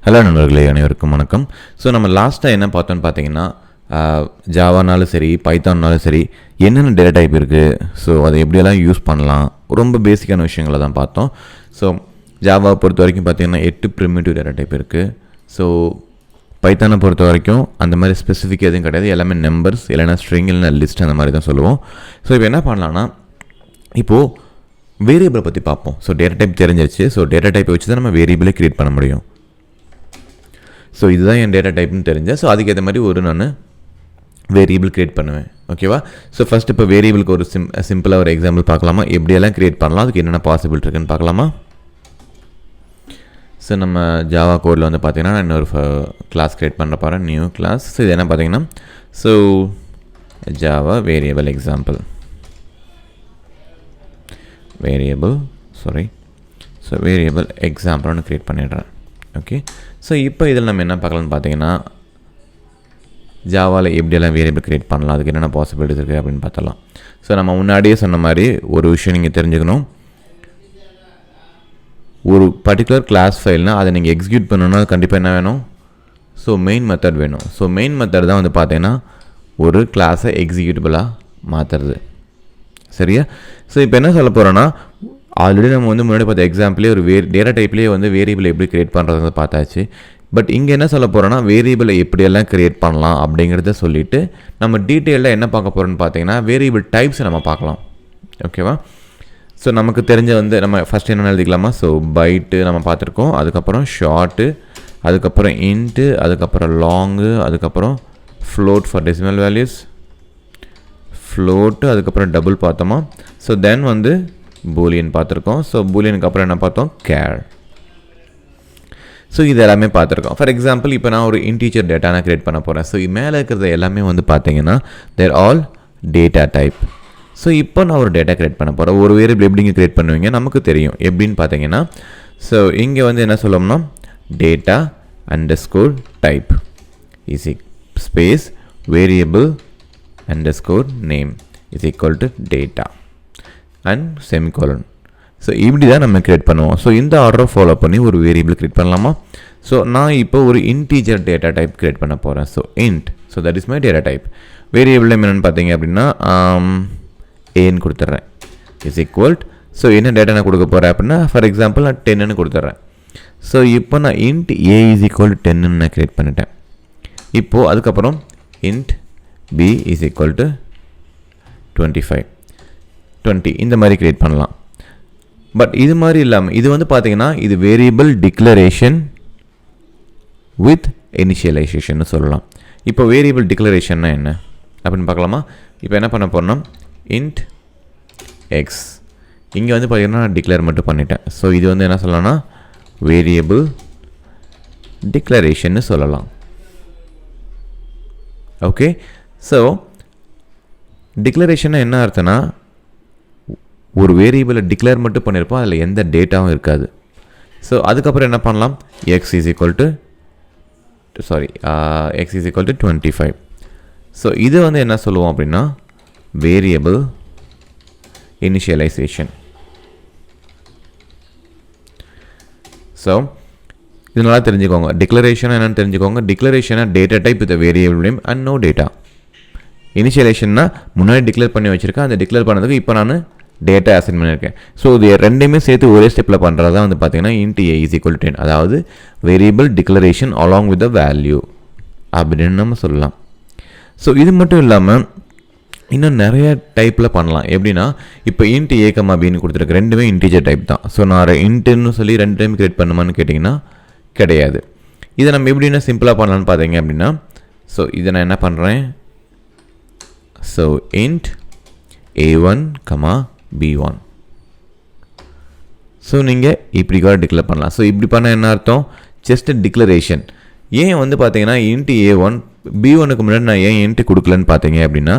Hello நண்பர்களே, அனைவருக்கும் வணக்கம். ஸோ நம்ம லாஸ்ட்டாக என்ன பார்த்தோன்னு பார்த்தீங்கன்னா, ஜாவானாலும் சரி பைத்தான்னாலும் சரி என்னென்ன டேட்டா டைப் இருக்குது, ஸோ அதை எப்படியெல்லாம் யூஸ் பண்ணலாம், ரொம்ப பேசிக்கான விஷயங்களை தான் பார்த்தோம். ஸோ ஜாவாவை பொறுத்த வரைக்கும் பார்த்திங்கன்னா 8 ப்ரிமிட்டிவ் டேட்டா டைப் இருக்குது. ஸோ பைத்தானை பொறுத்த வரைக்கும் அந்த மாதிரி ஸ்பெசிஃபிக் எதுவும் கிடையாது, எல்லாமே நம்பர்ஸ் இல்லைனா ஸ்ட்ரிங் இல்லைனா லிஸ்ட் அந்த மாதிரி தான் சொல்லுவோம். ஸோ இப்போ என்ன பண்ணலான்னா, இப்போது வேரியபிளை பற்றி பார்ப்போம். ஸோ டேட்டா டைப் தெரிஞ்சிருச்சு. ஸோ டேட்டா டைப்பை வச்சு தான் நம்ம வேரியபிளை க்ரியேட் பண்ண முடியும். ஸோ இதுதான் என் டேட்டா டைப்னு தெரிஞ்சேன். ஸோ அதுக்கேற்ற மாதிரி நான் வேரியபிள் க்ரியேட் பண்ணுவேன். ஓகேவா? ஸோ ஃபஸ்ட் இப்போ வேரியபிளுக்கு ஒரு சிம்பிளாக ஒரு எக்ஸாம்பிள் பார்க்கலாமா, எப்படியெல்லாம் க்ரியேட் பண்ணலாம், அதுக்கு என்னென்ன பாசிபிள் இருக்குன்னு பார்க்கலாமா. ஸோ நம்ம ஜாவா கோடில் வந்து பார்த்திங்கன்னா நான் இன்னொரு கிளாஸ் க்ரியேட் பண்ண போகிறேன், நியூ கிளாஸ். ஸோ இது என்ன பார்த்திங்கன்னா, so Java variable example variable எக்ஸாம்பிள்னு க்ரியேட் பண்ணிடுறேன். ஓகே. ஸோ இப்போ இதில் நம்ம என்ன பார்க்கலான்னு பார்த்தீங்கன்னா, ஜாவாவில் எப்படியெல்லாம் வேரியபிள் க்ரியேட் பண்ணலாம், அதுக்கு என்னென்ன பாசிபிலிட்டிஸ் இருக்குது அப்படின்னு பார்த்தலாம். ஸோ நம்ம முன்னாடியே சொன்ன மாதிரி ஒரு விஷயம் நீங்கள் தெரிஞ்சுக்கணும். ஒரு பர்டிகுலர் கிளாஸ் ஃபைல்னால் அதை நீங்கள் எக்ஸிக்யூட் பண்ணணுன்னா கண்டிப்பாக என்ன வேணும், ஸோ மெயின் மெத்தட் வேணும். ஸோ மெயின் மெத்தட் தான் வந்து பார்த்தீங்கன்னா ஒரு கிளாஸை எக்ஸிக்யூட்டபிளாக மாற்றுறது. சரியா? ஸோ இப்போ என்ன சொல்ல போகிறோன்னா, ஆல்ரெடி நம்ம வந்து முன்னாடி பார்த்த எக்ஸாம்பிளே ஒரு டேட்டா டைப்லேயே வந்து வேரியபிள் எப்படி க்ரியேட் பண்ணுறது பார்த்தாச்சு. பட் இங்கே என்ன சொல்ல போகிறோன்னா, வேரியபிளை எப்படியெல்லாம் க்ரியேட் பண்ணலாம் அப்படிங்கிறத சொல்லிவிட்டு நம்ம டீட்டெயிலாக என்ன பார்க்க போகிறோன்னு பார்த்தீங்கன்னா, வேரியபிள் டைப்ஸை நம்ம பார்க்கலாம். ஓகேவா? ஸோ நமக்கு தெரிஞ்ச வந்து நம்ம ஃபஸ்ட் என்ன எழுதிக்கலாமா, ஸோ பைட்டு நம்ம பார்த்துருக்கோம், அதுக்கப்புறம் ஷார்ட்டு, அதுக்கப்புறம் இன்ட்டு, அதுக்கப்புறம் லாங்கு, அதுக்கப்புறம் float for decimal values, float, அதுக்கப்புறம் டபுள் பார்த்தோமா. ஸோ தென் வந்து பூலியன் பார்த்துருக்கோம். ஸோ பூலியனுக்கு அப்புறம் என்ன பார்த்தோம், கேர். ஸோ இது எல்லாமே பார்த்துருக்கோம். ஃபார் எக்ஸாம்பிள் இப்போ நான் ஒரு இன்டீஜர் டேட்டா நான் க்ரியேட் பண்ண போகிறேன். ஸோ மேலே இருக்கிறது எல்லாமே வந்து பார்த்தீங்கன்னா தேர் ஆல் டேட்டா டைப். ஸோ இப்போ நான் ஒரு டேட்டா க்ரியேட் பண்ண போகிறேன். ஒரு வேரியபிள் எப்படிங்க க்ரியேட் பண்ணுவீங்க நமக்கு தெரியும். எப்படின்னு பார்த்தீங்கன்னா, ஸோ இங்கே வந்து என்ன சொல்லணும்னா, data underscore type is space variable underscore name is equal to data and semicolon. So இப்படி தான் நம்ம க்ரியேட் பண்ணுவோம். ஸோ இந்த ஆர்டரை ஃபாலோ பண்ணி ஒரு வேரியபிள் க்ரியேட் பண்ணலாமா. ஸோ நான் இப்போ ஒரு இன்டீஜர் டேட்டா டைப் க்ரியேட் பண்ண போகிறேன். So int, so that is my data type. Variable என்னென்னு பார்த்தீங்க அப்படின்னா ஏன்னு கொடுத்துட்றேன் இஸ் ஈக்குவல். ஸோ என்ன டேட்டா நான் கொடுக்க போகிறேன் அப்படின்னா, ஃபார் எக்ஸாம்பிள் நான் 10ன்னு கொடுத்துட்றேன். ஸோ இப்போ நான் int A is equal to 10ன்னு நான் க்ரியேட் பண்ணிட்டேன். இப்போது அதுக்கப்புறம் int B is equal to 20 இந்த மாதிரி க்ரியேட் பண்ணலாம். பட் இது மாதிரி இல்லாமல் இது வந்து பார்த்தீங்கன்னா இது வேரியபிள் டிக்ளரேஷன் வித் இனிஷியலைசேஷன் சொல்லலாம். இப்போ வேரியபிள் டிக்ளரேஷன்னா என்ன அப்படின்னு பார்க்கலாமா. இப்போ என்ன பண்ண போகிறோம்னா, இன்ட் எக்ஸ் இங்கே வந்து பார்த்தீங்கன்னா நான் டிக்ளேர் மட்டும் பண்ணிட்டேன். ஸோ இது வந்து என்ன சொல்லலாம்னா வேரியபிள் டிக்ளரேஷன்னு சொல்லலாம். ஓகே. ஸோ டிக்ளரேஷன்னா என்ன அர்த்தம்னா, ஒரு வேரியபிளை டிக்ளேர் மட்டும் பண்ணியிருப்போம், அதில் எந்த டேட்டாவும் இருக்காது. ஸோ அதுக்கப்புறம் என்ன பண்ணலாம், X is equal to 25. So இது வந்து என்ன சொல்லுவோம் அப்படின்னா வேரியபிள் இனிஷியலைசேஷன். ஸோ இது நல்லா தெரிஞ்சுக்கோங்க. டிக்ளரேஷன் என்னென்னு தெரிஞ்சுக்கோங்க. டிக்ளரேஷனாக data type with variable name and no data. இனிஷியலைசேஷன்னா முன்னாடி டிக்ளேர் பண்ணி வச்சுருக்கேன், அந்த டிக்ளேர் பண்ணதுக்கு இப்போ நான் டேட்டா அசைன் பண்ணியிருக்கேன். ஸோ இது ரெண்டையுமே சேர்த்து ஒரே ஸ்டெப்பில் பண்ணுறது தான் வந்து பார்த்தீங்கன்னா int A is equal to 10, அதாவது variable declaration along with the value அப்படின்னு நம்ம சொல்லலாம். ஸோ இது மட்டும் இல்லாமல் இன்னும் நிறைய டைப்பில் பண்ணலாம். எப்படின்னா, இப்போ இன்ட் ஏ கமா பின்னு கொடுத்துருக்கு, ரெண்டுமே இன்டீஜர் டைப் தான். ஸோ நான் இன்ட்டுன்னு சொல்லி 2 டைம் க்ரியேட் பண்ணுமான்னு கேட்டிங்கன்னா கிடையாது. இதை நம்ம எப்படின்னா சிம்பிளாக பண்ணலான்னு பார்த்தீங்க அப்படின்னா, ஸோ இதை நான் என்ன பண்ணுறேன், so int a1 comma b1. So நீங்கள் இப்படி கூட டிக்ளேர் பண்ணலாம். ஸோ இப்படி பண்ண என்ன அர்த்தம், ஜஸ்ட் டிக்ளரேஷன். ஏன் வந்து பார்த்தீங்கன்னா இன்ட் a1 b1க்கு முன்னாடி நான் ஏன் இன்ட்டு கொடுக்கலன்னு பார்த்தீங்க அப்படின்னா,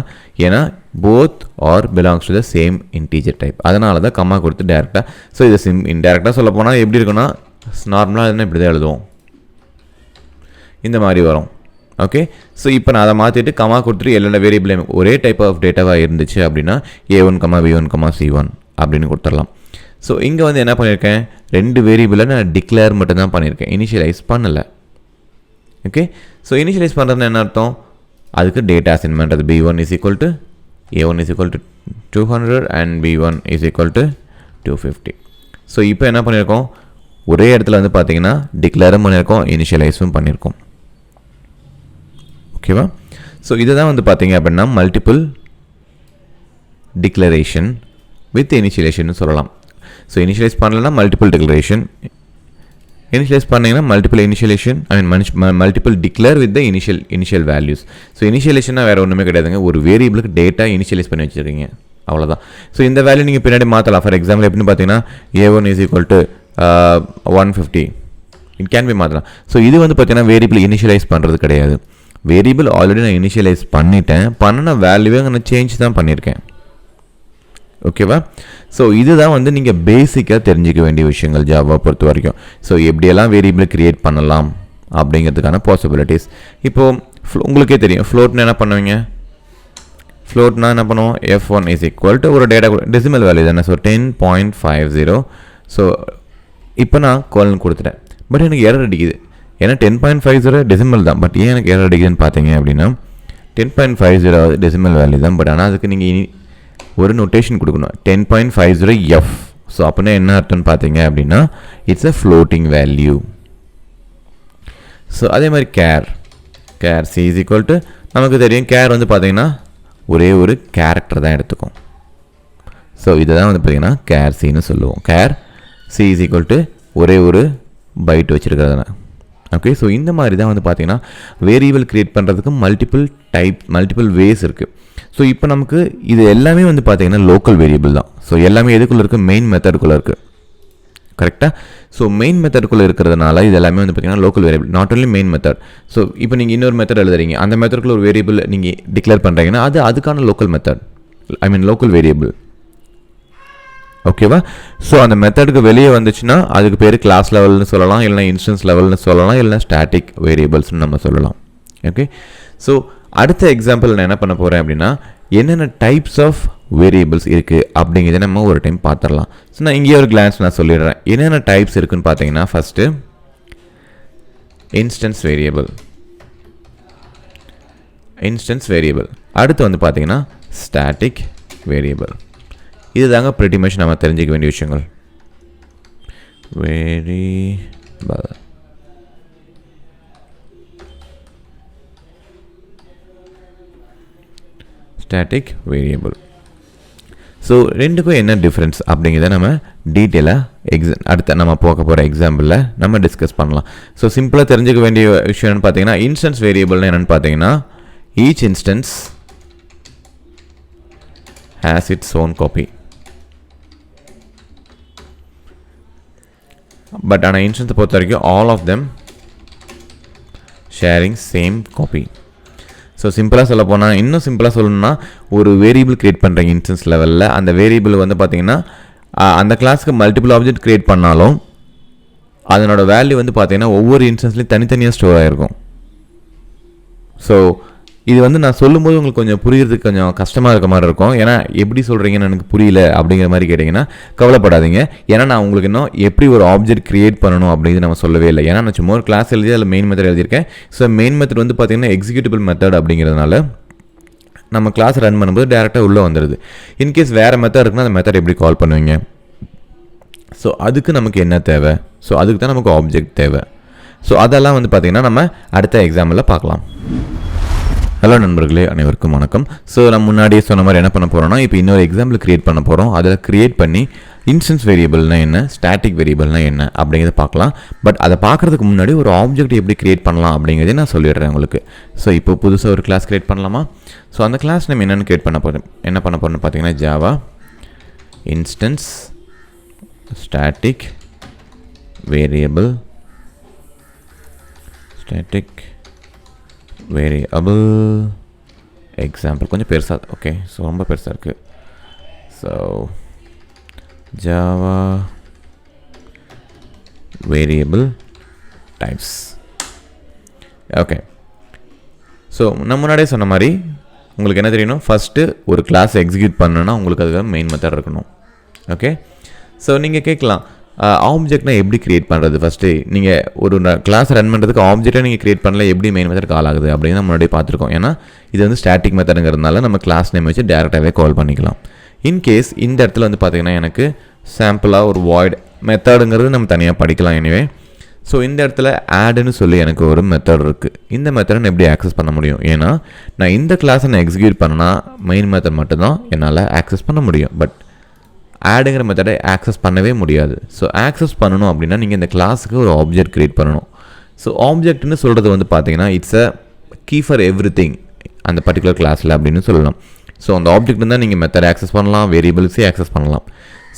ஏன்னா both are belongs to the same integer type, அதனால தான் கம்மா கொடுத்து டேரெக்டாக. ஸோ இதை இன்டேரக்டாக சொல்ல போனால் எப்படி இருக்குன்னா, நார்மலாக எதுனா இப்படி தான் எழுதுவோம், இந்த மாதிரி வரும். ஓகே. ஸோ இப்போ நான் அதை மாற்றிட்டு கமா கொடுத்துட்டு எல்லா வேரியபிளையும் ஒரே டைப் ஆஃப் டேட்டாவாக இருந்துச்சு அப்படின்னா a1, b1, c1 அப்படின்னு கொடுத்துடலாம். ஸோ இங்கே வந்து என்ன பண்ணியிருக்கேன், 2 வேரியபிளை நான் டிக்ளேர் மட்டும்தான் பண்ணியிருக்கேன், இனிஷியலைஸ் பண்ணலை. ஓகே, ஸோ இனிஷியலைஸ் பண்ணுறதுன்னு என்ன அர்த்தம், அதுக்கு டேட்டா அசைன் பண்ணுறது. b1 is equal to a1 is equal to 200 and b1 is equal to 250. So இப்போ என்ன பண்ணியிருக்கோம், ஒரே இடத்துல வந்து பார்த்தீங்கன்னா டிக்ளேரும் பண்ணியிருக்கோம், இனிஷியலைஸும் பண்ணியிருக்கோம். ஓகேவா? ஸோ இதை தான் வந்து பார்த்தீங்க அப்படின்னா மல்டிபிள் டிக்ளரேஷன் வித் இனிஷியலேஷன் சொல்லலாம். ஸோ இனிஷியலைஸ் பண்ணலன்னா மல்டிபிள் டிக்ளரேஷன், இனிஷியலைஸ் பண்ணிங்கன்னா multiple initialization, multiple declare with the initial values. So இனிஷியலேஷன்னா வேறு ஒன்றுமே கிடையாதுங்க, ஒரு வேரியபிளுக்கு டேட்டா இனிஷியலைஸ் பண்ணி வச்சுருக்கீங்க, அவ்வளோதான். ஸோ இந்த வேல்யூ நீங்கள் பின்னாடி மாற்றலாம். ஃபார் எக்ஸாம்பிள் எப்படின்னு பார்த்தீங்கன்னா a1 is equal to 150, it can be மாற்றலாம். ஸோ இது வந்து பார்த்தீங்கன்னா வேரியபிள் இனிஷியலைஸ் பண்ணுறது கிடையாது. வேரியபிள் ஆல்ரெடி நான் இனிஷியலைஸ் பண்ணிட்டேன், பண்ணின வேல்யூவே நான் சேஞ்ச் தான் பண்ணியிருக்கேன். ஓகேவா? ஸோ இதுதான் வந்து நீங்கள் பேசிக்காக தெரிஞ்சிக்க வேண்டிய விஷயங்கள் ஜாவா பொறுத்த வரைக்கும். ஸோ எப்படியெல்லாம் வேரியபிள் க்ரியேட் பண்ணலாம் அப்படிங்கிறதுக்கான பாசிபிலிட்டிஸ். இப்போது உங்களுக்கே தெரியும், ஃப்ளோட்னா என்ன பண்ணுவீங்க, ஃப்ளோட்னா என்ன பண்ணுவோம், f1 இஸ் ஈக்குவல் டு ஒரு டேட்டா டெசிமல் வேல்யூ தானே, ஸோ 10.50. ஸோ இப்போ நான் கோலன் கொடுத்துட்டேன், பட் எனக்கு எரர் அடிக்குது. ஏன்னா 10.50 டெசிமல் தான், பட் ஏன் எனக்கு எரர் அடிக்குதுன்னு பார்த்தீங்க அப்படின்னா 10.50 டெசிமல் வேல்யூ தான், பட் ஆனால் அதுக்கு நீங்கள் ஒரு நோட்டேஷன் கொடுக்கணும், 10.50f. ஸோ அப்படின்னா என்ன அர்த்தம்னு பார்த்தீங்க அப்படின்னா it's a floating value. So அதே மாதிரி care c is equal to நமக்கு தெரியும், கேர் வந்து பார்த்தீங்கன்னா ஒரே ஒரு கேரக்டர் தான் எடுத்துக்கும். ஸோ இதை தான் வந்து பார்த்தீங்கன்னா கேர் சின்னு சொல்லுவோம். Care c is equal to ஒரே ஒரு பைட் வச்சுருக்கிறதுனா. ஓகே, ஸோ இந்த மாதிரி தான் வந்து பார்த்தீங்கன்னா வேரியபிள் க்ரியேட் பண்ணுறதுக்கு மல்டிபிள் வேஸ் இருக்குது. ஸோ இப்போ நமக்கு இது எல்லாமே வந்து பார்த்தீங்கன்னா லோக்கல் வேரியபிள் தான். ஸோ எல்லாமே எதுக்குள்ளே இருக்குது, மெயின் மெத்தடுக்குள்ளே இருக்குது. கரெக்டாக? ஸோ மெயின் மெத்தடுக்குள்ளே இருக்கிறதுனால இது எல்லாமே வந்து பார்த்தீங்கன்னா local variable, not only main method. So இப்போ நீங்கள் இன்னொரு மெத்தட் எழுதுறீங்க, அந்த மெத்தடுக்குள்ள ஒரு வேரியபிள் நீங்கள் டிக்ளேர் பண்ணுறீங்கன்னா அதுக்கான லோக்கல் மெத்தட், லோக்கல் வேரியபிள். ஓகேவா? ஸோ அந்த மெத்தடுக்கு வெளியே வந்துச்சுன்னா அதுக்கு பேர் கிளாஸ் லெவல்னு சொல்லலாம், இல்லைனா இன்ஸ்டன்ஸ் லெவல்னு சொல்லலாம், இல்லைனா ஸ்டாட்டிக் வேரியபிள்ஸ்னு நம்ம சொல்லலாம். ஓகே, ஸோ அடுத்த எக்ஸாம்பிள் நான் என்ன பண்ண போகிறேன் அப்படின்னா என்னென்ன டைப்ஸ் ஆஃப் வேரியபிள்ஸ் இருக்குது அப்படிங்கிறத நம்ம ஒரு டைம் பார்த்துடலாம். ஸோ நான் இங்கே ஒரு கிளான்ஸ் நான் சொல்லிடுறேன் என்னென்ன டைப்ஸ் இருக்குதுன்னு பார்த்தீங்கன்னா, ஃபஸ்ட்டு இன்ஸ்டன்ஸ் வேரியபிள், அடுத்து வந்து பார்த்தீங்கன்னா ஸ்டாட்டிக் வேரியபிள். இது தாங்க pretty much நம்ம தெரிஞ்சிக்க வேண்டிய விஷயங்கள். Variable, static variable. ஸோ ரெண்டுக்கும் என்ன டிஃப்ரென்ஸ் அப்படிங்கிறத நம்ம டீட்டெயிலாக அடுத்த நம்ம போக போகிற எக்ஸாம்பிளில் நம்ம டிஸ்கஸ் பண்ணலாம். ஸோ சிம்பிளாக தெரிஞ்சுக்க வேண்டிய விஷயம் என்னென்னு பார்த்தீங்கன்னா, இன்ஸ்டன்ஸ் வேரியபிள்னு என்னென்னு பார்த்தீங்கன்னா each instance has its own copy. But ஆனால் இன்ஸ்டன்ஸை பொறுத்த வரைக்கும் all of them sharing same copy. So சிம்பிளாக சொல்ல போனால், இன்னும் சிம்பிளாக சொல்லணும்னா, ஒரு வேரியபிள் க்ரியேட் பண்ணுறீங்க இன்ஸ்டன்ஸ் லெவலில், அந்த வேரியபிள் வந்து பார்த்தீங்கன்னா அந்த கிளாஸ்க்கு மல்டிபிள் ஆப்ஜெக்ட் க்ரியேட் பண்ணாலும் அதனோட வேல்யூ வந்து பார்த்தீங்கன்னா ஒவ்வொரு இன்ஸ்டன்ஸ்லையும் தனித்தனியாக ஸ்டோர் ஆகிருக்கும். ஸோ இது வந்து நான் சொல்லும்போது உங்களுக்கு கொஞ்சம் புரியுறதுக்கு கொஞ்சம் கஷ்டமாக இருக்க மாதிரி இருக்கும். ஏன்னா எப்படி சொல்கிறீங்கன்னு எனக்கு புரியல அப்படிங்கிற மாதிரி கேட்டிங்கன்னா கவலைப்படாதீங்க. ஏன்னா நான் உங்களுக்கு இன்னும் எப்படி ஒரு ஆப்ஜெக்ட் க்ரியேட் பண்ணணும் அப்படிங்கிறது நம்ம சொல்லவே இல்லை. ஏன்னா நான் சும்மா ஒரு கிளாஸ் எழுதி அதில் மெயின் மெத்தட் எழுதியிருக்கேன். ஸோ மெயின் மெத்தட் வந்து பார்த்திங்கன்னா எக்ஸிக்யூட்டிபிள் மெத்தட் அப்படிங்கிறதுனால நம்ம கிளாஸ் ரன் பண்ணும்போது டேரெக்டாக உள்ளே வந்துடுது. இன்கேஸ் வேறு மெத்தட் இருக்குன்னா அந்த மெத்தட் எப்படி கால் பண்ணுவீங்க? ஸோ அதுக்கு நமக்கு என்ன தேவை? ஸோ அதுக்கு தான் நமக்கு ஆப்ஜெக்ட் தேவை. ஸோ அதெல்லாம் வந்து பார்த்திங்கன்னா நம்ம அடுத்த எக்ஸாம்பிளில் பார்க்கலாம். ஹலோ நண்பர்களே, அனைவருக்கும் வணக்கம். ஸோ நம்ம முன்னாடியே சொன்ன மாதிரி என்ன பண்ண போகிறோம்னா, இப்போ இன்னொரு எக்ஸாம்பிள் க்ரியேட் பண்ண போகிறோம். அதில் க்ரியேட் பண்ணி இன்ஸ்டன்ஸ் வேரியபிள்னா என்ன, ஸ்டாட்டிக் வேரியபிள்னா என்ன அப்படிங்கிறத பார்க்கலாம். பட் அதை பார்க்குறதுக்கு முன்னாடி ஒரு ஆப்ஜெக்ட் எப்படி க்ரியேட் பண்ணலாம் அப்படிங்கிறத நான் சொல்லிடுறேன் உங்களுக்கு. ஸோ இப்போ புதுசாக ஒரு கிளாஸ் க்ரியேட் பண்ணலாமா? ஸோ அந்த கிளாஸ் நம்ம என்னென்னு க்ரியேட் பண்ண போகிறோம், என்ன பண்ண போகிறோம்னு பார்த்தீங்கன்னா Java instance static variable example. கொஞ்சம் பெருசாக, ஓகே, ஸோ ரொம்ப பெருசாக இருக்குது. So Java variable types. Okay, so நம்ம முன்னாடியே சொன்ன மாதிரி உங்களுக்கு என்ன தெரியணும், ஃபஸ்ட்டு ஒரு கிளாஸ் எக்ஸிக்யூட் பண்ணணுன்னா உங்களுக்கு அதுக்கு மெயின் மெத்தட் இருக்கணும். ஓகே, ஸோ நீங்கள் கேட்கலாம் ஆப்ஜெக்ட்னா எப்படி கிரியேட் பண்ணுறது ஃபஸ்ட்டு நீங்கள் ஒரு கிளாஸ் ரன் பண்ணுறதுக்கு ஆப்ஜெக்டை நீங்கள் கிரியேட் பண்ணல எப்படி மெயின் மெத்தட் கால் ஆகுது அப்படின்னு நம்ம முன்னாடியே பார்த்துருக்கோம். ஏன்னா இது வந்து ஸ்டாட்டிக் மெத்தடுங்கிறதுனால நம்ம கிளாஸ் நேம் வச்சு டேரெக்டாகவே கால் பண்ணிக்கலாம். இன்கேஸ் இந்த இடத்துல வந்து பார்த்திங்கன்னா எனக்கு சாம்பிளாக ஒரு வாய்ட் மெத்தடுங்கிறது நம்ம தனியாக படிக்கலாம். எனிவே ஸோ இந்த இடத்துல ஆடுன்னு சொல்லி எனக்கு ஒரு மெத்தட் இருக்குது. இந்த மெத்தடை நான் எப்படி ஆக்சஸ் பண்ண முடியும்? ஏன்னா நான் இந்த கிளாஸை நான் எக்ஸிக்யூட் பண்ணால் மெயின் மெத்தட் மட்டும்தான் என்னால் ஆக்சஸ் பண்ண முடியும். பட் ஆடுங்கிற மெத்தடை ஆக்சஸ் பண்ணவே முடியாது. ஸோ ஆக்சஸ் பண்ணணும் அப்படின்னா நீங்கள் இந்த கிளாஸுக்கு ஒரு ஆப்ஜெக்ட் க்ரியேட் பண்ணணும். ஸோ ஆப்ஜெக்ட்னு சொல்கிறது வந்து பார்த்தீங்கன்னா it's a key for everything அந்த பர்டிகுலர் கிளாஸில் அப்படின்னு சொல்லலாம். ஸோ அந்த ஆப்ஜெக்ட் இருந்தால் நீங்கள் மெத்தட் ஆக்சஸ் பண்ணலாம், வேரியபிள்ஸே ஆக்சஸ் பண்ணலாம்.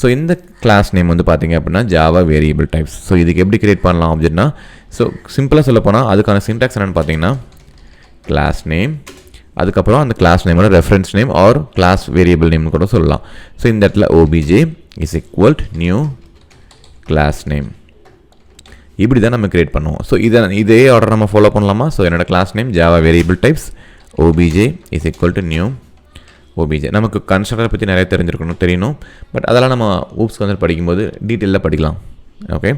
ஸோ இந்த கிளாஸ் நேம் வந்து பார்த்தீங்க அப்படின்னா ஜாவா வேரியபிள் டைப்ஸ். ஸோ இதுக்கு எப்படி கிரியேட் பண்ணலாம் ஆப்ஜெக்ட்னா, ஸோ சிம்பிளாக சொல்ல போனால் அதுக்கான சின்டாக்ஸ் என்னென்னு பார்த்தீங்கன்னா கிளாஸ் நேம், அதுக்கப்புறம் அந்த கிளாஸ் நேமோட reference name or class variable நேம்னு கூட சொல்லலாம். ஸோ இந்த இடத்துல obj is equal new class name, இப்படி தான் நம்ம கிரியேட் பண்ணுவோம். ஸோ இதே ஆர்டர் நம்ம ஃபாலோ பண்ணலாமா? ஸோ என்னோட class name Java variable types obj is equal to new obj. நமக்கு கன்ஸ்ட்ரக்டரை பற்றி நிறைய தெரியணும். பட் அதெல்லாம் நம்ம ஊப்ஸ் வந்து படிக்கும்போது டீட்டெயிலாக படிக்கலாம். ஓகே,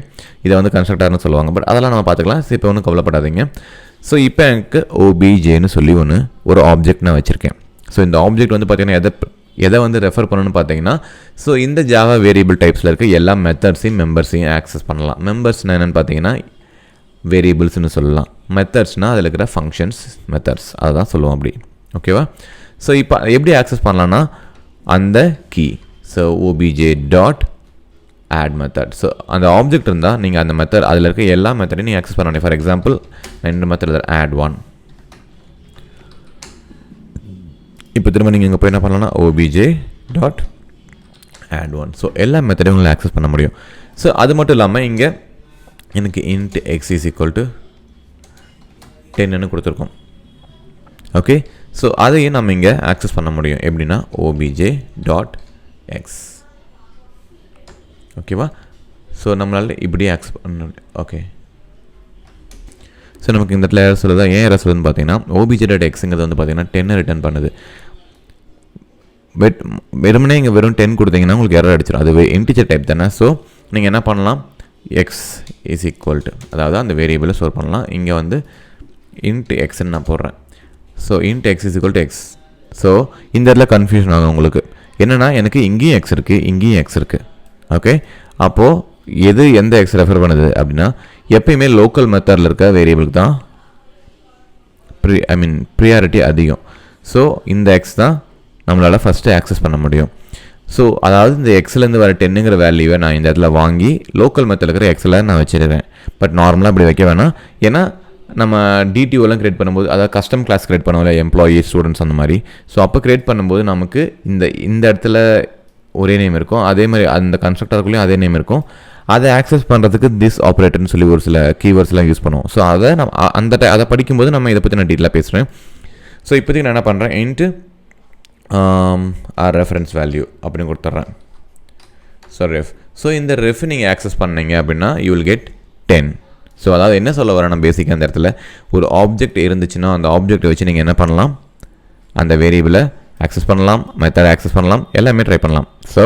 இதை வந்து கன்ஸ்ட்ரக்டர்னு சொல்லுவாங்க. பட் அதெல்லாம் நம்ம பார்த்துக்கலாம். ஸோ இப்போ ஒன்றும் கவலைப்படாதீங்க. ஸோ இப்போ எனக்கு objன்னு சொல்லி ஒரு ஆப்ஜெக்ட் நான் வச்சுருக்கேன். ஸோ இந்த ஆப்ஜெக்ட் வந்து பார்த்தீங்கன்னா எதை வந்து ரெஃபர் பண்ணணும்னு பார்த்தீங்கன்னா, ஸோ இந்த ஜாவா வேரியபிள் டைப்ஸில் இருக்க எல்லா மெத்தட்ஸையும் மெம்பர்ஸையும் ஆக்சஸ் பண்ணலாம். மெம்பர்ஸ்னால் என்னென்னு பார்த்தீங்கன்னா வேரியபிள்ஸ்னு சொல்லலாம். மெத்தட்ஸ்னால் அதில் இருக்கிற ஃபங்க்ஷன்ஸ் மெத்தட்ஸ் அதை தான் சொல்லுவோம் அப்படி. ஓகேவா? ஸோ இப்போ எப்படி ஆக்சஸ் பண்ணலான்னா அந்த key, so obj dot add method. So அந்த ஆப்ஜெக்ட் இருந்தால் நீங்கள் அந்த மெத்தட் அதில் இருக்க எல்லா மெத்தடையும் நீங்கள் ஆக்சஸ் பண்ண முடியும். ஃபார் எக்ஸாம்பிள் நான் இந்த மெத்தட் ஆட் 1. இப்போ திரும்ப நீங்கள் இங்கே போய் என்ன பண்ணலாம்னா obj டாட் ஆட் 1. ஸோ எல்லா மெத்தடையும் உங்களை ஆக்சஸ் பண்ண முடியும். ஸோ அது மட்டும் இல்லாமல் இங்கே எனக்கு int x is equal to 10ன்னு கொடுத்துருக்கோம். ஓகே, ஸோ அதையும் நம்ம இங்கே ஆக்சஸ் பண்ண முடியும். எப்படின்னா obj டாட் எக்ஸ். ஓகேவா? ஸோ நம்மளால் இப்படி ஆக்சஸ் பண்ண. ஓகே, ஸோ நமக்கு இந்த இடத்துல ஏர் சொல்லுதா? ஏன் ஏர் சொல்லுதுன்னு பார்த்தீங்கன்னா obj டாட் எக்ஸுங்கிறது வந்து பார்த்தீங்கன்னா 10 ரிட்டர்ன் பண்ணுது. வெறுமனே இங்கே வெறும் 10 கொடுத்தீங்கன்னா உங்களுக்கு எரர் அடிச்சிடும். அது இன்டிஜர் டைப் தானே. ஸோ நீங்கள் என்ன பண்ணலாம், எக்ஸ் இஸ் ஈக்குவல் டு, அதாவது அந்த வேரியபிளை ஸ்டோர் பண்ணலாம். இங்கே வந்து int எக்ஸ்ன்னு நான் போடுறேன். So int x is equal to X. So இந்த இடத்துல கன்ஃபியூஷன் ஆகும் உங்களுக்கு. என்னென்னா எனக்கு இங்கேயும் எக்ஸ் இருக்குது, இங்கேயும் எக்ஸ் இருக்குது. ஓகே, அப்போது எந்த எக்ஸ் ரெஃபர் பண்ணுது அப்படின்னா எப்பயுமே லோக்கல் மெத்தடில் இருக்க வேரியபிளுக்கு தான் ப்ரியாரிட்டி அதிகம். ஸோ இந்த எக்ஸ் தான் நம்மளால் ஃபஸ்ட்டு ஆக்சஸ் பண்ண முடியும். ஸோ அதாவது இந்த எக்ஸ்லேருந்து வர 10ங்கிற வேல்யூவை நான் இந்த இடத்துல வாங்கி லோக்கல் மெத்தடில் இருக்கிற எக்ஸில் நான் வச்சுருக்கேன். பட் நார்மலாக இப்படி வைக்க வேணாம். ஏன்னா நம்ம டிடிஓலாம் க்ரியேட் பண்ணும்போது, அதாவது கஸ்டம் கிளாஸ் க்ரியேட் பண்ணுவோம்ல, எம்ப்ளாயி ஸ்டூடெண்ட்ஸ் அந்த மாதிரி. ஸோ அப்போ க்ரியேட் பண்ணும்போது நமக்கு இந்த இடத்துல ஒரே நேம் இருக்கும், அதே மாதிரி அந்த கன்ஸ்ட்ரக்டருக்குள்ளேயும் அதே நேம் இருக்கும். அதை ஆக்சஸ் பண்ணுறதுக்கு திஸ் ஆப்ரேட்டர்னு சொல்லி ஒரு சில கீவேர்ட்ஸ்லாம் யூஸ் பண்ணுவோம். ஸோ அதை நம்ம அதை படிக்கும்போது நம்ம இதை பற்றி நான் டீட்டெயிலாக பேசுகிறேன். ஸோ இப்போதைக்கு நான் என்ன பண்ணுறேன், இன்ட்டு ரெஃபரன்ஸ் வேல்யூ அப்படின்னு கொடுத்துட்றேன். So ref. ஸோ இந்த ரெஃப் நீங்கள் ஆக்சஸ் பண்ணீங்க அப்படின்னா யூ வில் கெட் 10. ஸோ அதாவது என்ன சொல்ல வரேன், நான் பேசிக்காக அந்த இடத்துல ஒரு ஆப்ஜெக்ட் இருந்துச்சுன்னா அந்த ஆப்ஜெக்டை வச்சு நீங்கள் என்ன பண்ணலாம், அந்த வேரியபிளை ஆக்சஸ் பண்ணலாம், மெத்தட் ஆக்சஸ் பண்ணலாம், எல்லாமே ட்ரை பண்ணலாம். ஸோ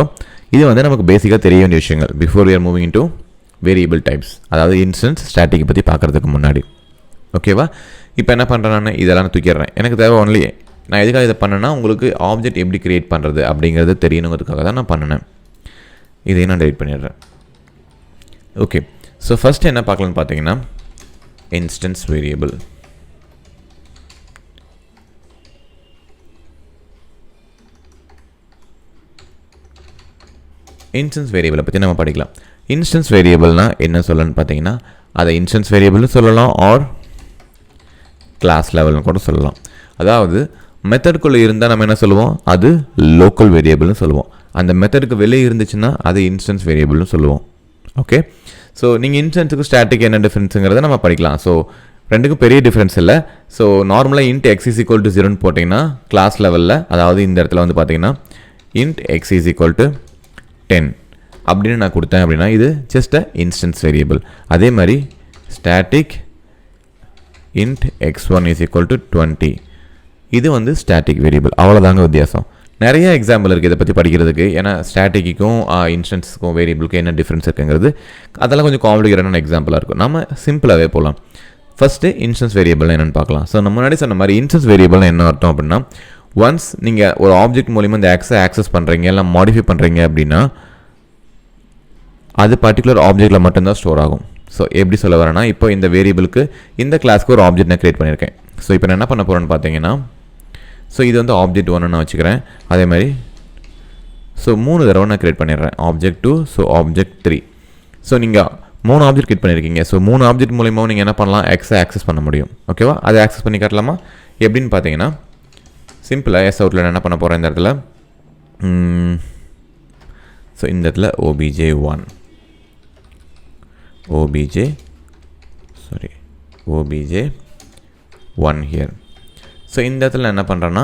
இது வந்து நமக்கு பேசிக்காக தெரிய வேண்டிய விஷயங்கள் before we are moving into variable types, அதாவது இன்ஸ்டன்ஸ் ஸ்டாட்டிக்கை பற்றி பார்க்குறதுக்கு முன்னாடி. ஓகேவா? இப்போ என்ன பண்ணுறேன், நான் இதெல்லாம் நான் தூக்கிடுறேன். எனக்கு தேவை ஒன்லி நான் எதுக்காக இதை பண்ணேன்னா உங்களுக்கு ஆப்ஜெக்ட் எப்படி க்ரியேட் பண்ணுறது அப்படிங்கிறது தெரியணுங்கிறதுக்காக தான் நான் பண்ணினேன். இதையும் நான் டெலிட் பண்ணிடுறேன். ஓகே, ஸோ ஃபஸ்ட்டு என்ன பார்க்கலான்னு பார்த்தீங்கன்னா இன்ஸ்டன்ஸ் வேரியபிள். இன்ஸ்டன்ஸ் வேரியபிளை பற்றி நம்ம படிக்கலாம். இன்ஸ்டன்ஸ் வேரியபிள்னால் என்ன சொல்லணும்னு பார்த்தீங்கன்னா அதை இன்ஸ்டன்ஸ் வேரியபிள்னு சொல்லலாம், ஆர் கிளாஸ் லெவல்னு கூட சொல்லலாம். அதாவது மெத்தடுக்குள்ளே இருந்தால் நம்ம என்ன சொல்லுவோம், அது லோக்கல் வேரியபிள்னு சொல்லுவோம். அந்த மெத்தடுக்கு வெளியே இருந்துச்சுன்னா அது இன்ஸ்டன்ஸ் வேரியபிள்னு சொல்லுவோம். ஓகே, ஸோ நீங்கள் இன்ஸ்டன்ஸுக்கு ஸ்டாட்டிக் என்ன டிஃப்ரென்ஸுங்கிறத நம்ம படிக்கலாம். ஸோ ரெண்டுக்கும் பெரிய டிஃப்ரென்ஸ் இல்லை. ஸோ நார்மலாக int x is equal to 0ன்னு போட்டிங்கன்னா கிளாஸ் லெவலில், அதாவது இந்த இடத்துல வந்து பார்த்தீங்கன்னா int x is equal to 10 அப்படின்னு நான் கொடுத்தேன் அப்படின்னா இது ஜஸ்ட் அ இன்ஸ்டன்ஸ் வேரியபிள். அதே மாதிரி static int x1 is equal to 20 இது வந்து ஸ்டாட்டிக் வேரியபிள். அவ்வளோதாங்க வித்தியாசம். நிறைய எக்ஸாம்பிள் இருக்குது இதை பற்றி படிக்கிறதுக்கு. ஏன்னா ஸ்டாட்டிக்கும் இன்ஸ்டன்ஸுக்கும் வேரியபிளுக்கும் என்ன டிஃப்ரென்ஸ் இருக்குங்கிறது அதெல்லாம் கொஞ்சம் காம்ப்ளிகேட்டான எக்ஸாம்பிளாக இருக்கும். நம்ம சிம்பிளாகவே போகலாம். ஃபஸ்ட்டு இன்ஸ்டன்ஸ் வேரியபிள் என்னென்னு பார்க்கலாம். ஸோ நம்ம முன்னாடி சொன்ன மாதிரி இன்ஸ்டன்ஸ் வேரியபிள் என்ன அர்த்தம் அப்படின்னா, ஒன்ஸ் நீங்கள் ஒரு ஆப்ஜெக்ட் மூலிமா இந்த ஆக்சஸ் பண்ணுறீங்க இல்லை மாடிஃபை பண்ணுறீங்க அப்படின்னா அது பர்டிகுலர் ஆப்ஜெக்டில் மட்டும்தான் ஸ்டோர் ஆகும். ஸோ எப்படி சொல்ல வரேன்னா, இப்போ இந்த வேரியபிளுக்கு இந்த கிளாஸ்க்கு ஒரு ஆப்ஜெக்ட் நான் க்ரியேட் பண்ணியிருக்கேன். ஸோ இப்போ நான் என்ன பண்ண போகிறேன்னு பார்த்தீங்கன்னா, ஸோ இது வந்து ஆப்ஜெக்ட் 1 நான் வச்சுக்கிறேன். அதே மாதிரி ஸோ 3 தடவை நான் க்ரியேட் பண்ணிடுறேன். Object 2, so object 3. ஸோ நீங்கள் 3 ஆப்ஜெக்ட் க்ரியேட் பண்ணியிருக்கீங்க. ஸோ 3 ஆப்ஜெக்ட் மூலியமாக நீங்கள் என்ன பண்ணலாம், எக்ஸை ஆக்சஸ் பண்ண முடியும். ஓகேவா? அதை ஆக்சஸ் பண்ணி காட்டலாமா? எப்படின்னு பார்த்தீங்கன்னா, சிம்பிளாக எஸ் அவுட்டில் என்ன பண்ண போகிறேன் இந்த இடத்துல. ஸோ இந்த இடத்துல obj1 ஹியர். ஸோ இந்த இடத்துல நான் என்ன பண்ணுறேன்னா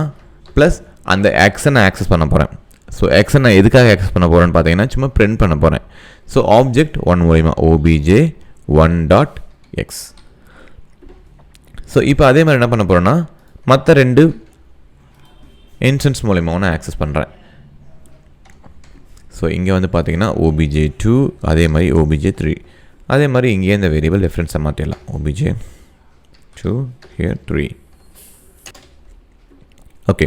ப்ளஸ் அந்த எக்ஸை நான் ஆக்சஸ் பண்ண போகிறேன். ஸோ எக்ஸை நான் எதுக்காக ஆக்சஸ் பண்ண போகிறேன்னு பார்த்தீங்கன்னா சும்மா பிரிண்ட் பண்ண போகிறேன். ஸோ ஆப்ஜெக்ட் 1 மூலிமா obj1.x. ஸோ இப்போ அதே மாதிரி என்ன பண்ண போகிறேன்னா மற்ற 2 இன்ஸ்டன்ஸ் மூலிமாவும் நான் ஆக்சஸ் பண்ணுறேன். ஸோ இங்கே வந்து பார்த்தீங்கன்னா obj2 அதே மாதிரி obj3. அதே மாதிரி இங்கே இந்த வேரியபிள் ரெஃபரன்ஸை மாற்றிடலாம். obj2 here 3. ஓகே.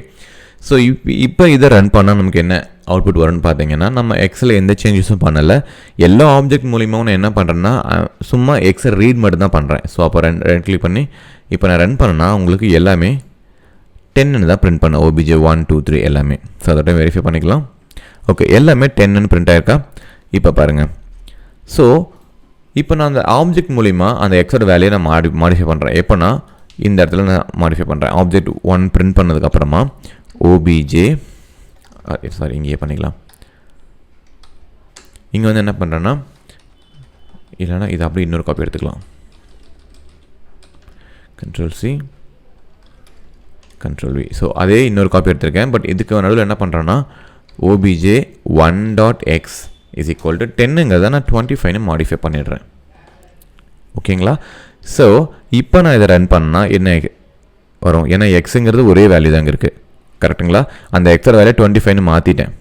ஸோ இப்போ இதை ரன் பண்ணால் நமக்கு என்ன அவுட்புட் வரும்னு பார்த்தீங்கன்னா, நம்ம எக்ஸில் எந்த சேஞ்சஸும் பண்ணலை. எல்லா ஆப்ஜெக்ட் மூலிமாவும் நான் என்ன பண்ணுறேன்னா சும்மா எக்ஸை ரீட் மட்டும் தான் பண்ணுறேன். ஸோ அப்போ ரெண்டு கிளிக் பண்ணி இப்போ நான் ரன் பண்ணேன்னா உங்களுக்கு எல்லாமே 10ன்னு தான் பிரிண்ட் பண்ணேன். obj1 2 3 எல்லாமே. ஸோ அதோட வெரிஃபை பண்ணிக்கலாம். ஓகே, எல்லாமே 10ன்னு பிரிண்ட் ஆயிருக்கா? இப்போ பாருங்கள். ஸோ இப்போ நான் அந்த ஆப்ஜெக்ட் மூலிமா அந்த எக்ஸோட வேலையை நான் மாடிஃபை பண்ணுறேன். எப்போனா இந்த இடத்துல நான் மாடிஃபை பண்ணுறேன். ஆப்ஜெக்ட் 1 பிரிண்ட் பண்ணதுக்கப்புறமா obj சாரி இங்கேயே பண்ணிக்கலாம். இங்கே வந்து என்ன பண்ணுறேன்னா, இல்லைனா இது அப்படி இன்னொரு காப்பி எடுத்துக்கலாம். Ctrl+C Ctrl+V. ஸோ அதே இன்னொரு காப்பி எடுத்திருக்கேன். பட் இதுக்கு நடுவில் என்ன பண்ணுறேன்னா obj1.x இஸ் ஈக்குவல் டு 10ங்கிறத நான் 25ன்னு மாடிஃபை பண்ணிடுறேன். ஓகேங்களா? ஸோ இப்போ நான் இதை ரன் பண்ணால் என்ன வரும்? ஏன்னா எக்ஸுங்கிறது ஒரே வேல்யூ தாங்க இருக்குது. கரெக்டுங்களா? அந்த எக்ஸோட வேல்யூ 25ன்னு மாற்றிட்டேன்.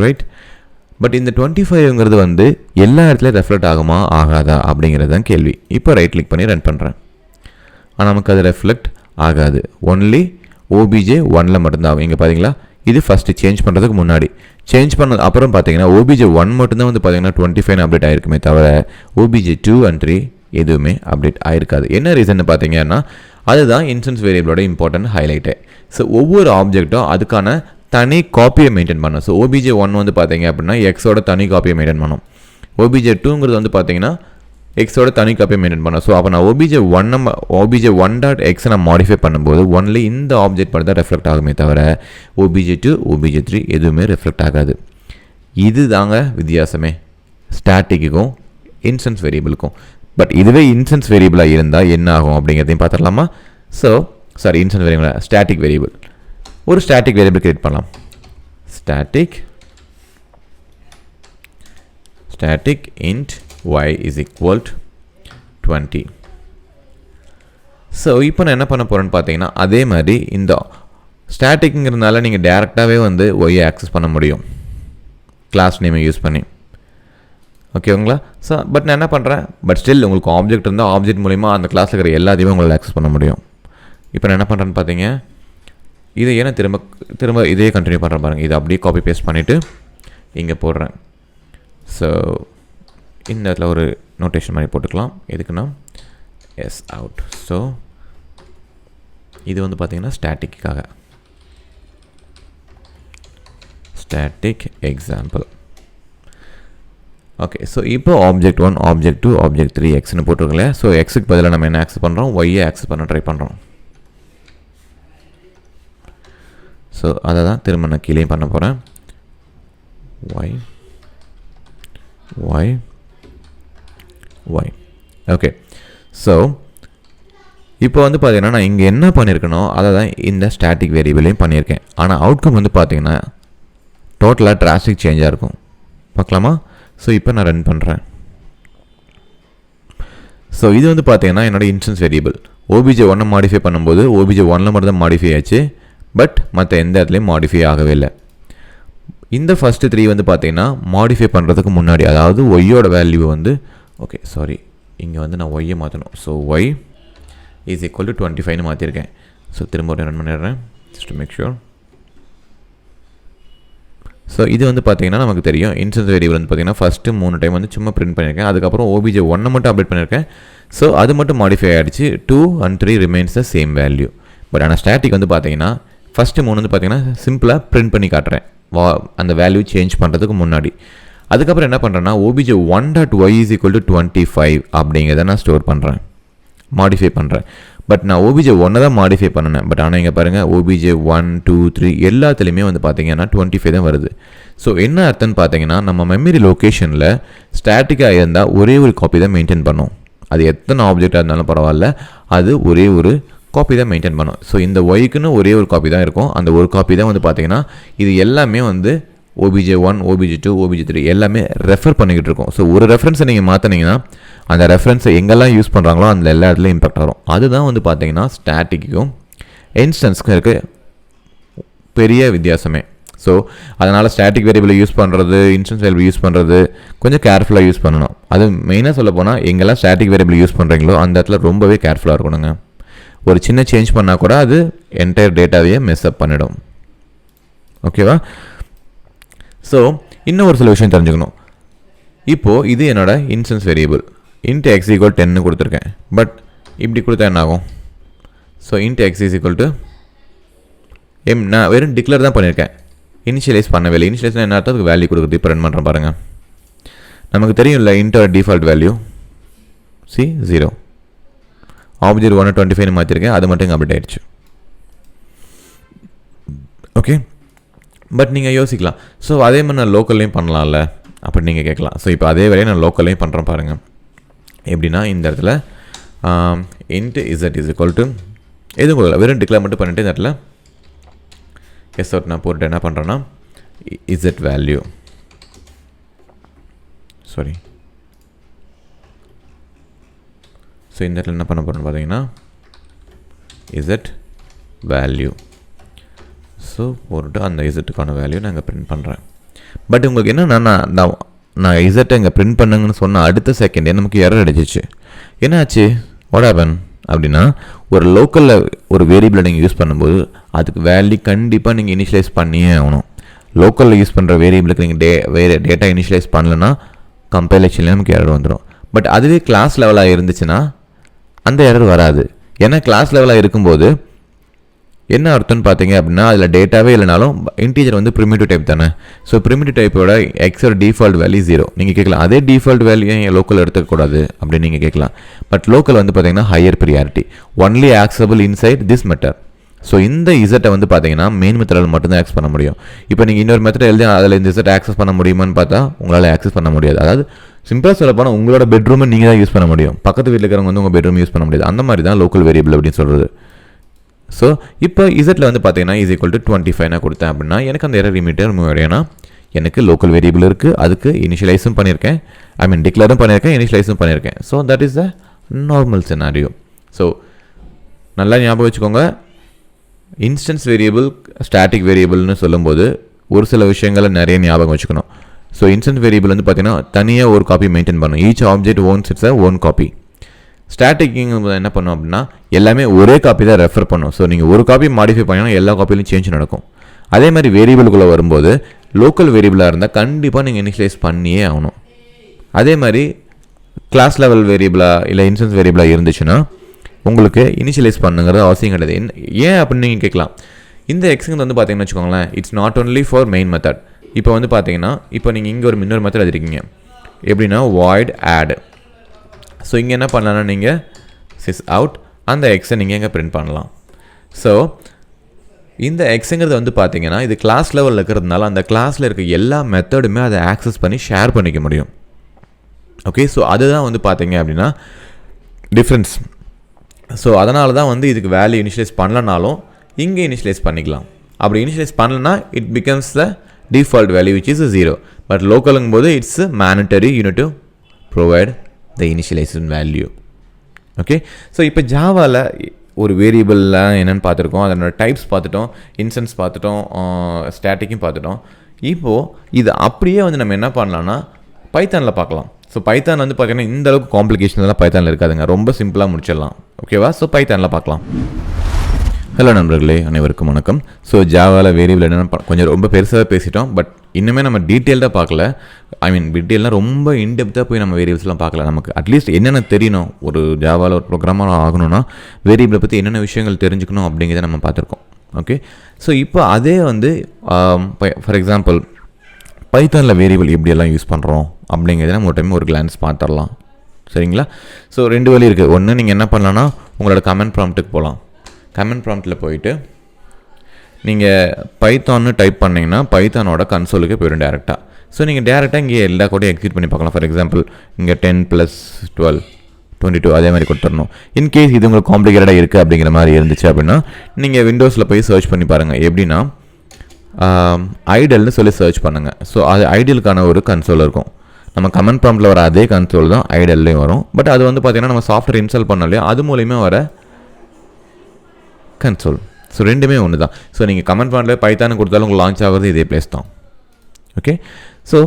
ரைட்? பட் இந்த 25ங்கிறது வந்து எல்லா இடத்துலையும் ரெஃப்ளெக்ட் ஆகுமா ஆகாதா அப்படிங்கிறது தான் கேள்வி. இப்போ ரைட் கிளிக் பண்ணி ரன் பண்ணுறேன். ஆனால் நமக்கு அது ரெஃப்ளெக்ட் ஆகாது. ஒன்லி obj1ல் மட்டும்தான் ஆகும். இங்கே பார்த்தீங்களா? இது ஃபஸ்ட்டு சேஞ்ச் பண்ணுறதுக்கு முன்னாடி. சேஞ்ச் பண்ண அப்புறம் பார்த்தீங்கன்னா obj1 மட்டும்தான் வந்து பார்த்தீங்கன்னா 25 அப்டேட் ஆகிருக்குமே தவிர obj2 and 3 எதுவுமே அப்டேட் ஆகிருக்காது. என்ன ரீசன் பார்த்தீங்கன்னா அதுதான் இன்ஸ்டன்ஸ் வேரியபிளோட இம்பார்ட்டன்ட் ஹைலைட்டு. ஸோ ஒவ்வொரு ஆப்ஜெக்ட்டும் அதுக்கான தனி காப்பியை மெயின்டைன் பண்ணும். ஸோ obj1 வந்து பார்த்தீங்க அப்படின்னா எக்ஸோட தனி காப்பியை மெயின்டைன் பண்ணும். obj2ங்கிறது வந்து பார்த்தீங்கன்னா எக்ஸோட தனி காப்பியை மெயின்டைன் பண்ணும். ஸோ அப்போ நான் obj1.x நான் மாடிஃபை பண்ணும்போது ஒன்லி இந்த ஆப்ஜெக்ட் மட்டும் தான் ரெஃப்ளெக்ட் ஆகுமே தவிர obj2 obj3 எதுவுமே ரெஃப்ளெக்ட் ஆகாது. இது தாங்க வித்தியாசமே ஸ்டாட்டிக்குக்கும் இன்ஸ்டன்ஸ் வேரியபிளுக்கும். பட் இதுவே இன்ஸ்டன்ஸ் வேரியபிளாக இருந்தால் என்ன ஆகும் அப்படிங்கிறதையும் பார்த்துடலாமா? So sorry, instance variable static variable. ஒரு ஸ்டாட்டிக் வேரியபிள் கிரியேட் பண்ணலாம். Static int y is equal to 20. So இப்போ நான் என்ன பண்ண போகிறேன்னு பார்த்தீங்கன்னா அதே மாதிரி இந்த ஸ்டாட்டிக்ங்கிறதுனால நீங்கள் டேரெக்டாகவே வந்து ஒய்யை ஆக்சஸ் பண்ண முடியும் கிளாஸ் நேமை யூஸ் பண்ணி. ஓகேங்களா? ஸோ பட் நான் என்ன பண்ணுறேன், பட் ஸ்டில் உங்களுக்கு ஆப்ஜெக்ட் இருந்தால் ஆப்ஜெக்ட் மூலிமா அந்த கிளாஸில் இருக்கிற எல்லாத்தையுமே உங்களால் ஆக்சஸ் பண்ண முடியும். இப்போ நான் என்ன பண்ணுறேன்னு பார்த்தீங்க, இதை ஏன்னா திரும்ப இதே கண்டினியூ பண்ணுறேன் பாருங்கள். இதை அப்படியே காப்பி பேஸ்ட் பண்ணிவிட்டு இங்கே போடுறேன். ஸோ இந்த இடத்துல ஒரு நோட்டேஷன் மாதிரி போட்டுக்கலாம். எதுக்குன்னா எஸ் அவுட். ஸோ இது வந்து பார்த்தீங்கன்னா ஸ்டாட்டிக்காக ஸ்டாட்டிக் எக்ஸாம்பிள். ஓகே. ஸோ இப்போ ஆப்ஜெக்ட் 1 ஆப்ஜெக்ட் 2 ஆப்ஜெக்ட் 3 எக்ஸ்னு போட்டிருக்கல. ஸோ எக்ஸுக்கு பதிலாக நம்ம என்ன ஆக்சஸ் பண்ணுறோம், ஒய்யை ஆக்சஸ் பண்ண ட்ரை பண்ணுறோம். ஸோ அதை தான் திரும்ப நான் கீழே பண்ண போகிறேன். Y okay. ஸோ இப்போ வந்து பார்த்தீங்கன்னா நான் இங்கே என்ன பண்ணியிருக்கணும் அதை தான் இந்த ஸ்டாட்டிக் வேரியபிளையும் பண்ணியிருக்கேன். ஆனால் அவுட்கம் வந்து பார்த்தீங்கன்னா டோட்டலாக டிராஸ்டிக் சேஞ்சாக இருக்கும். பார்க்கலாமா? ஸோ இப்போ நான் ரன் பண்ணுறேன். ஸோ இது வந்து பார்த்தீங்கன்னா என்னோடய இன்ஸ்டன்ஸ் வேரியபிள் obj1 மாடிஃபை பண்ணும்போது obj1ல் மட்டும் தான் மாடிஃபை ஆச்சு. பட் மற்ற எந்த இடத்துலையும் மாடிஃபை ஆகவே இல்லை. இந்த ஃபஸ்ட்டு 3 வந்து பார்த்தீங்கன்னா மாடிஃபை பண்ணுறதுக்கு முன்னாடி, அதாவது ஒய்யோட வேல்யூ வந்து ஓகே சாரி இங்கே வந்து நான் ஒய்யை மாற்றணும். So Y is equal to 25ன்னு மாற்றிருக்கேன். ஸோ திரும்ப ஒரு ரன் பண்ணிடுறேன் just to make sure. So இது வந்து பார்த்தீங்கன்னா நமக்கு தெரியும் இன்ஸ்டன்ஸ் வேரியபிள் வந்து பார்த்தீங்கன்னா ஃபஸ்ட்டு 3 டைம் வந்து சும்மா பிரிண்ட் பண்ணியிருக்கேன். அதுக்கப்புறம் OBJ 1 மட்டும் அப்டேட் பண்ணியிருக்கேன். ஸோ அது மட்டும் மாடிஃபை ஆகிடுச்சு. 2 and 3 remains the same value. But ஆனால் ஸ்டாட்டிக் வந்து பார்த்தீங்கன்னா ஃபஸ்ட்டு 3 வந்து பார்த்தீங்கன்னா சிம்பிளாக பிரிண்ட் பண்ணி காட்டுறேன் அந்த வேல்யூ சேஞ்ச் பண்ணுறதுக்கு முன்னாடி. அதுக்கப்புறம் என்ன பண்ணுறேன்னா OBJ 1.y is equal to 25 அப்படிங்கிறத நான் ஸ்டோர் பண்ணுறேன், மாடிஃபை பண்ணுறேன். பட் நான் OBJ 1 தான் மாடிஃபை பண்ணினேன். பட் ஆனால் இங்கே பாருங்கள் OBJ 1, 2, 3 எல்லாத்துலேயுமே வந்து பார்த்தீங்கன்னா 25 தான் வருது. ஸோ என்ன அர்த்தம்னு பார்த்தீங்கன்னா நம்ம மெமரி லொக்கேஷனில் ஸ்டாட்டிக்காக இருந்தால் ஒரே ஒரு காப்பி தான் மெயின்டைன் பண்ணும். அது எத்தனை ஆப்ஜெக்டாக இருந்தாலும் பரவாயில்ல, அது ஒரே ஒரு காப்பி தான் மெயின்டைன் பண்ணும். ஸோ இந்த ஒய்க்குன்னு ஒரே ஒரு காப்பி தான் இருக்கும். அந்த ஒரு காப்பி தான் வந்து பார்த்தீங்கன்னா இது எல்லாமே வந்து OBJ 1, OBJ 2, OBJ 3 எல்லாமே ரெஃபர் பண்ணிக்கிட்டு இருக்கும். ஸோ ஒரு ரெஃபரன்ஸை நீங்கள் மாற்றினீங்கன்னா அந்த ரெஃபரன்ஸை எங்கெல்லாம் யூஸ் பண்ணுறாங்களோ அந்த எல்லா இடத்துலையும் இம்பாக்ட் வரும். அதுதான் வந்து பார்த்தீங்கன்னா ஸ்டாட்டிக்கும் இன்ஸ்டன்ஸ்க்கும் இருக்க பெரிய வித்தியாசமே. ஸோ அதனால் ஸ்டாட்டிக் வேரியபிளை யூஸ் பண்ணுறது, இன்ஸ்டன்ஸ் வேரியபிள் யூஸ் பண்ணுறது கொஞ்சம் கேர்ஃபுல்லாக யூஸ் பண்ணணும். அது மெயினாக சொல்ல போனால் எங்கெல்லாம் ஸ்டாட்டிக் வேரியபிள் யூஸ் பண்ணுறீங்களோ அந்த இடத்துல ரொம்பவே கேர்ஃபுல்லாக இருக்கணுங்க. ஒரு சின்ன சேஞ்ச் பண்ணால் கூட அது என்டையர் டேட்டாவையே மெஸ்அப் பண்ணிடும். ஓகேவா? ஸோ இன்னும் ஒரு சில விஷயம் தெரிஞ்சுக்கணும். இப்போது இது என்னோட இன்ஸ்டன்ஸ் வேரியபிள் int x = 10 கொடுத்துருக்கேன். பட் இப்படி கொடுத்தா என்ன ஆகும்? So int x = m. நான் வெறும் டிக்ளேர் தான் பண்ணியிருக்கேன், இனிஷியலைஸ் பண்ணவே இல்லை. இனிஷியலைஸ் என்ன அர்த்தம்? அதுக்கு வேல்யூ கொடுக்குறது. இப்போ ரன் பண்ணுறேன் பாருங்கள். நமக்கு தெரியும் இல்லை இன்டோட டிஃபால்ட் வேல்யூ 0. ஆப்ஜெக்ட் 1 25 மாற்றிருக்கேன், அது மட்டும் இங்கே அப்டேட் ஆகிடுச்சு. ஓகே, பட் நீங்கள் யோசிக்கலாம், ஸோ அதே மாதிரி நான் லோக்கல்லையும் பண்ணலாம்ல அப்படின்னு நீங்கள் கேட்கலாம். ஸோ இப்போ அதே வேலையை நான் லோக்கல்லையும் பண்ணுறேன் பாருங்கள். எப்படின்னா இந்த இடத்துல int z = எதுவும் கொடுக்கல, வெறும் டிக்ளேர் மட்டும் பண்ணிவிட்டு இந்த இடத்துல எஸ் அவுட் நான் போட்டு என்ன பண்ணுறேன்னா z வேல்யூ சாரி ஸோ இந்த இடத்துல என்ன பண்ண போகிறேன்னு பார்த்தீங்கன்னா z வேல்யூ. ஸோ போட்டு அந்த இசட்டுக்கான வேல்யூ நான் இங்கே பிரிண்ட் பண்ணுறேன். பட் உங்களுக்கு என்னென்னா நான் இசட்டை இங்கே பிரிண்ட் பண்ணுங்கன்னு சொன்ன அடுத்த செகண்டே நமக்கு எரர் அடிச்சிச்சு. என்னாச்சு? வாட் ஹேப்பன் அப்படின்னா ஒரு லோக்கலில் ஒரு வேரியபிளை நீங்கள் யூஸ் பண்ணும்போது அதுக்கு வேல்யூ கண்டிப்பாக நீங்கள் இனிஷியலைஸ் பண்ணியே ஆகணும். லோக்கலில் யூஸ் பண்ணுற வேரியபிளுக்கு நீங்கள் டேட்டா இனிஷியலைஸ் பண்ணலன்னா கம்பைலேஷன்லேயே நமக்கு எரர் வந்துடும். பட் அதுவே கிளாஸ் லெவலாக இருந்துச்சுன்னா அந்த எரர் வராது. ஏன்னா கிளாஸ் லெவலாக இருக்கும்போது என்ன அர்த்தம்னு பார்த்தீங்க அப்படின்னா அதில் டேட்டாவே இல்லைனாலும் இன்டீஜர் வந்து ப்ரிமிட்டிவ் டைப் தானே. ஸோ ப்ரிமிட்டிவ் டைப்போட எக்ஸோட டிஃபால்ட் வேல்யூ 0. நீங்கள் கேட்கலாம் அதே டிஃபால்ட் வேல்யூ ஏன் லோக்கல் எடுத்துக்கூடாது அப்படின்னு நீங்கள் கேட்கலாம். பட் லோக்கல் வந்து பார்த்தீங்கன்னா higher priority, only accessible inside this method. So இந்த இசட்டை வந்து பார்த்தீங்கன்னா மெயின் மெத்தடில் மட்டும்தான் ஆக்சஸ் பண்ண முடியும். இப்போ நீங்கள் இன்னொரு மெத்தட் எழுதி அதில் இந்த இசட்டை ஆக்சஸ் பண்ண முடியுமான்னு பார்த்தா உங்களால் ஆக்சஸ் பண்ண முடியாது. அதாவது சிம்பிளாக சொல்ல போனால் உங்களோட பெட்ரூமை நீங்கள் தான் யூஸ் பண்ண முடியும், பக்கத்து வீட்டில் இருக்கிறவங்க வந்து உங்கள் பெட்ரூம் யூஸ் பண்ண முடியாது. அந்த மாதிரி தான் லோக்கல் வேரியபிள் அப்படின்னு சொல்கிறது. ஸோ இப்போ இசட்டில் வந்து பார்த்தீங்கன்னா = 25 நான் கொடுத்தேன் அப்படின்னா எனக்கு அந்த எரர் லிமிட்டர் ரிமூவ் ஆகிடும். ஏன்னா எனக்கு லோக்கல் வேரியபிள் இருக்குது, அதுக்கு இனிஷியலைஸும் பண்ணியிருக்கேன், டிக்ளேரும் பண்ணியிருக்கேன், இனிஷியலைஸும் பண்ணியிருக்கேன். So that is the normal scenario. So நல்லா ஞாபகம் வச்சுக்கோங்க, இன்ஸ்டன்ஸ் வேரியபிள் ஸ்டாட்டிக் வேரியபிள்னு சொல்லும்போது ஒரு சில விஷயங்களை நிறைய ஞாபகம் வச்சுக்கணும். ஸோ இன்ஸ்டன்ஸ் வேரியபிள் வந்து பார்த்தீங்கன்னா தனியாக ஒரு காப்பி மெயின்டைன் பண்ணணும். Each object owns its own copy. ஸ்டாட்டிக்கிங் என்ன பண்ணும் அப்படின்னா எல்லாமே ஒரே காப்பி தான் ரெஃபர் பண்ணும். ஸோ நீங்கள் ஒரு காப்பி மாடிஃபை பண்ணிங்கன்னா எல்லா காப்பிலையும் சேஞ்ச் நடக்கும். அதே மாதிரி வேரியபிளுக்குள்ளே வரும்போது லோக்கல் வேரியபிளாக இருந்தால் கண்டிப்பாக நீங்கள் இனிஷியலைஸ் பண்ணியே ஆகணும். அதே மாதிரி கிளாஸ் லெவல் வேரியபிளாக இல்லை இன்ஸ்டன்ஸ் வேரியபிளாக இருந்துச்சுன்னா உங்களுக்கு இனிஷியலைஸ் பண்ணுங்கிறது அவசியம் கிடையாது. ஏன் அப்படின்னு நீங்கள் கேட்கலாம். இந்த எக்ஸுங்கிறது வந்து பார்த்தீங்கன்னு வச்சுக்கோங்களேன், it's not only for main method. இப்போ வந்து பார்த்தீங்கன்னா இப்போ நீங்கள் இங்கே ஒரு இன்னொரு மெத்தட் எழுதிருக்கீங்க, எப்படின்னா void add. ஸோ இங்கே என்ன பண்ணலான்னா நீங்கள் sys out அந்த எக்ஸை நீங்கள் எங்கே பிரிண்ட் பண்ணலாம். ஸோ இந்த எக்ஸுங்கிறது வந்து பார்த்தீங்கன்னா இது கிளாஸ் லெவலில் இருக்கிறதுனால அந்த கிளாஸில் இருக்க எல்லா மெத்தடுமே அதை ஆக்சஸ் பண்ணி ஷேர் பண்ணிக்க முடியும். ஓகே, ஸோ அதுதான் வந்து பார்த்தீங்க அப்படின்னா டிஃப்ரென்ஸ். ஸோ அதனால தான் வந்து இதுக்கு வேல்யூ இனிஷியலைஸ் பண்ணலனாலும் இங்கே இனிஷியலைஸ் பண்ணிக்கலாம். அப்படி இனிஷியலைஸ் பண்ணலன்னா it becomes the default value which is 0. But லோக்கலுங்கும் போது it's mandatory you need to provide the initialization value. Okay, so இப்போ ஜாவாவில் ஒரு வேரியபிள்லாம் என்னென்னு பார்த்துருக்கோம், அதனோட டைப்ஸ் பார்த்துட்டோம், இன்ஸ்டன்ஸ் பார்த்துட்டோம், ஸ்டாட்டிக்கும் பார்த்துட்டோம். இப்போது இது அப்படியே வந்து நம்ம என்ன பண்ணலான்னா பைத்தானில் பார்க்கலாம். ஸோ பைத்தான் வந்து பார்த்தீங்கன்னா இந்த அளவுக்கு காம்ப்ளிகேஷன்லாம் பைத்தானில் இருக்காதுங்க, ரொம்ப சிம்பிளாக முடிச்சிடலாம். ஓகேவா? ஸோ பைத்தானில் பார்க்கலாம். ஹலோ நண்பர்களே, அனைவருக்கும் வணக்கம். ஸோ ஜாவாவில் வேரியபிள் என்னென்னு கொஞ்சம் ரொம்ப பெருசாக பேசிட்டோம், பட் இன்னுமே நம்ம டீட்டெயில்டாக பார்க்கல. டீட்டெயிலாக ரொம்ப இன்டெப்த்தாக போய் நம்ம வேரியபிள்ஸ்லாம் பார்க்கல. நமக்கு அட்லீஸ்ட் என்னென்ன தெரியணும், ஒரு ஜாவாவில் ஒரு ப்ரோக்ராமர் ஆகணும்னா வேரியபிளை பற்றி என்னென்ன விஷயங்கள் தெரிஞ்சுக்கணும் அப்படிங்கிறத நம்ம பார்த்துருக்கோம். ஓகே, ஸோ இப்போ அதே வந்து ஃபார் எக்ஸாம்பிள் பைத்தானில் வேரியபிள் எப்படியெல்லாம் யூஸ் பண்ணுறோம் அப்படிங்கிறத நம்ம ஒரு டைம் ஒரு கிளான்ஸ் பார்த்துடலாம். சரிங்களா? ஸோ 2 வழி இருக்குது. ஒன்று, நீங்கள் என்ன பண்ணலான்னா உங்களோட கமெண்ட் ப்ராம்ப்ட்டுக்கு போகலாம். கமெண்ட் ப்ராம்ப்ட்டில் போயிட்டு நீங்கள் பைத்தான்னு டைப் பண்ணிங்கன்னா பைத்தானோட கன்சோலுக்கு போயிடும் டேரெக்டாக. ஸோ நீங்கள் டேரெக்டாக இங்கே எல்லா கோடையும் எக்ஸிக்யூட் பண்ணி பார்க்கலாம். ஃபார் எக்ஸாம்பிள் இங்கே 10 + 12 22 அதே மாதிரி கொடுத்துடணும். இன்கேஸ் இது உங்களுக்கு காம்ப்ளிகேட்டடாக இருக்குது அப்படிங்கிற மாதிரி இருந்துச்சு அப்படின்னா நீங்கள் விண்டோஸில் போய் சர்ச் பண்ணி பாருங்கள். எப்படின்னா ஐடல்னு சொல்லி சர்ச் பண்ணுங்கள். ஸோ அது ஐடியலுக்கான ஒரு கன்சோல் இருக்கும். நம்ம கமெண்ட் ப்ராம்ப்ட்டில் வர அதே கன்சோல் தான் ஐடல்லையும் வரும். பட் அது வந்து பார்த்திங்கன்னா நம்ம சாஃப்ட்வேர் இன்ஸ்டால் பண்ணலையோ அது மூலிமா வர கன்சோல். ஸோ ரெண்டுமே ஒன்று தான். ஸோ நீங்கள் கமெண்ட் ப்ராம்ப்ட்டில் பைத்தானு கொடுத்தாலும் உங்களுக்கு லான்ச் ஆகிறது இதே பிளேஸ் தான். ஓகே, ஸோ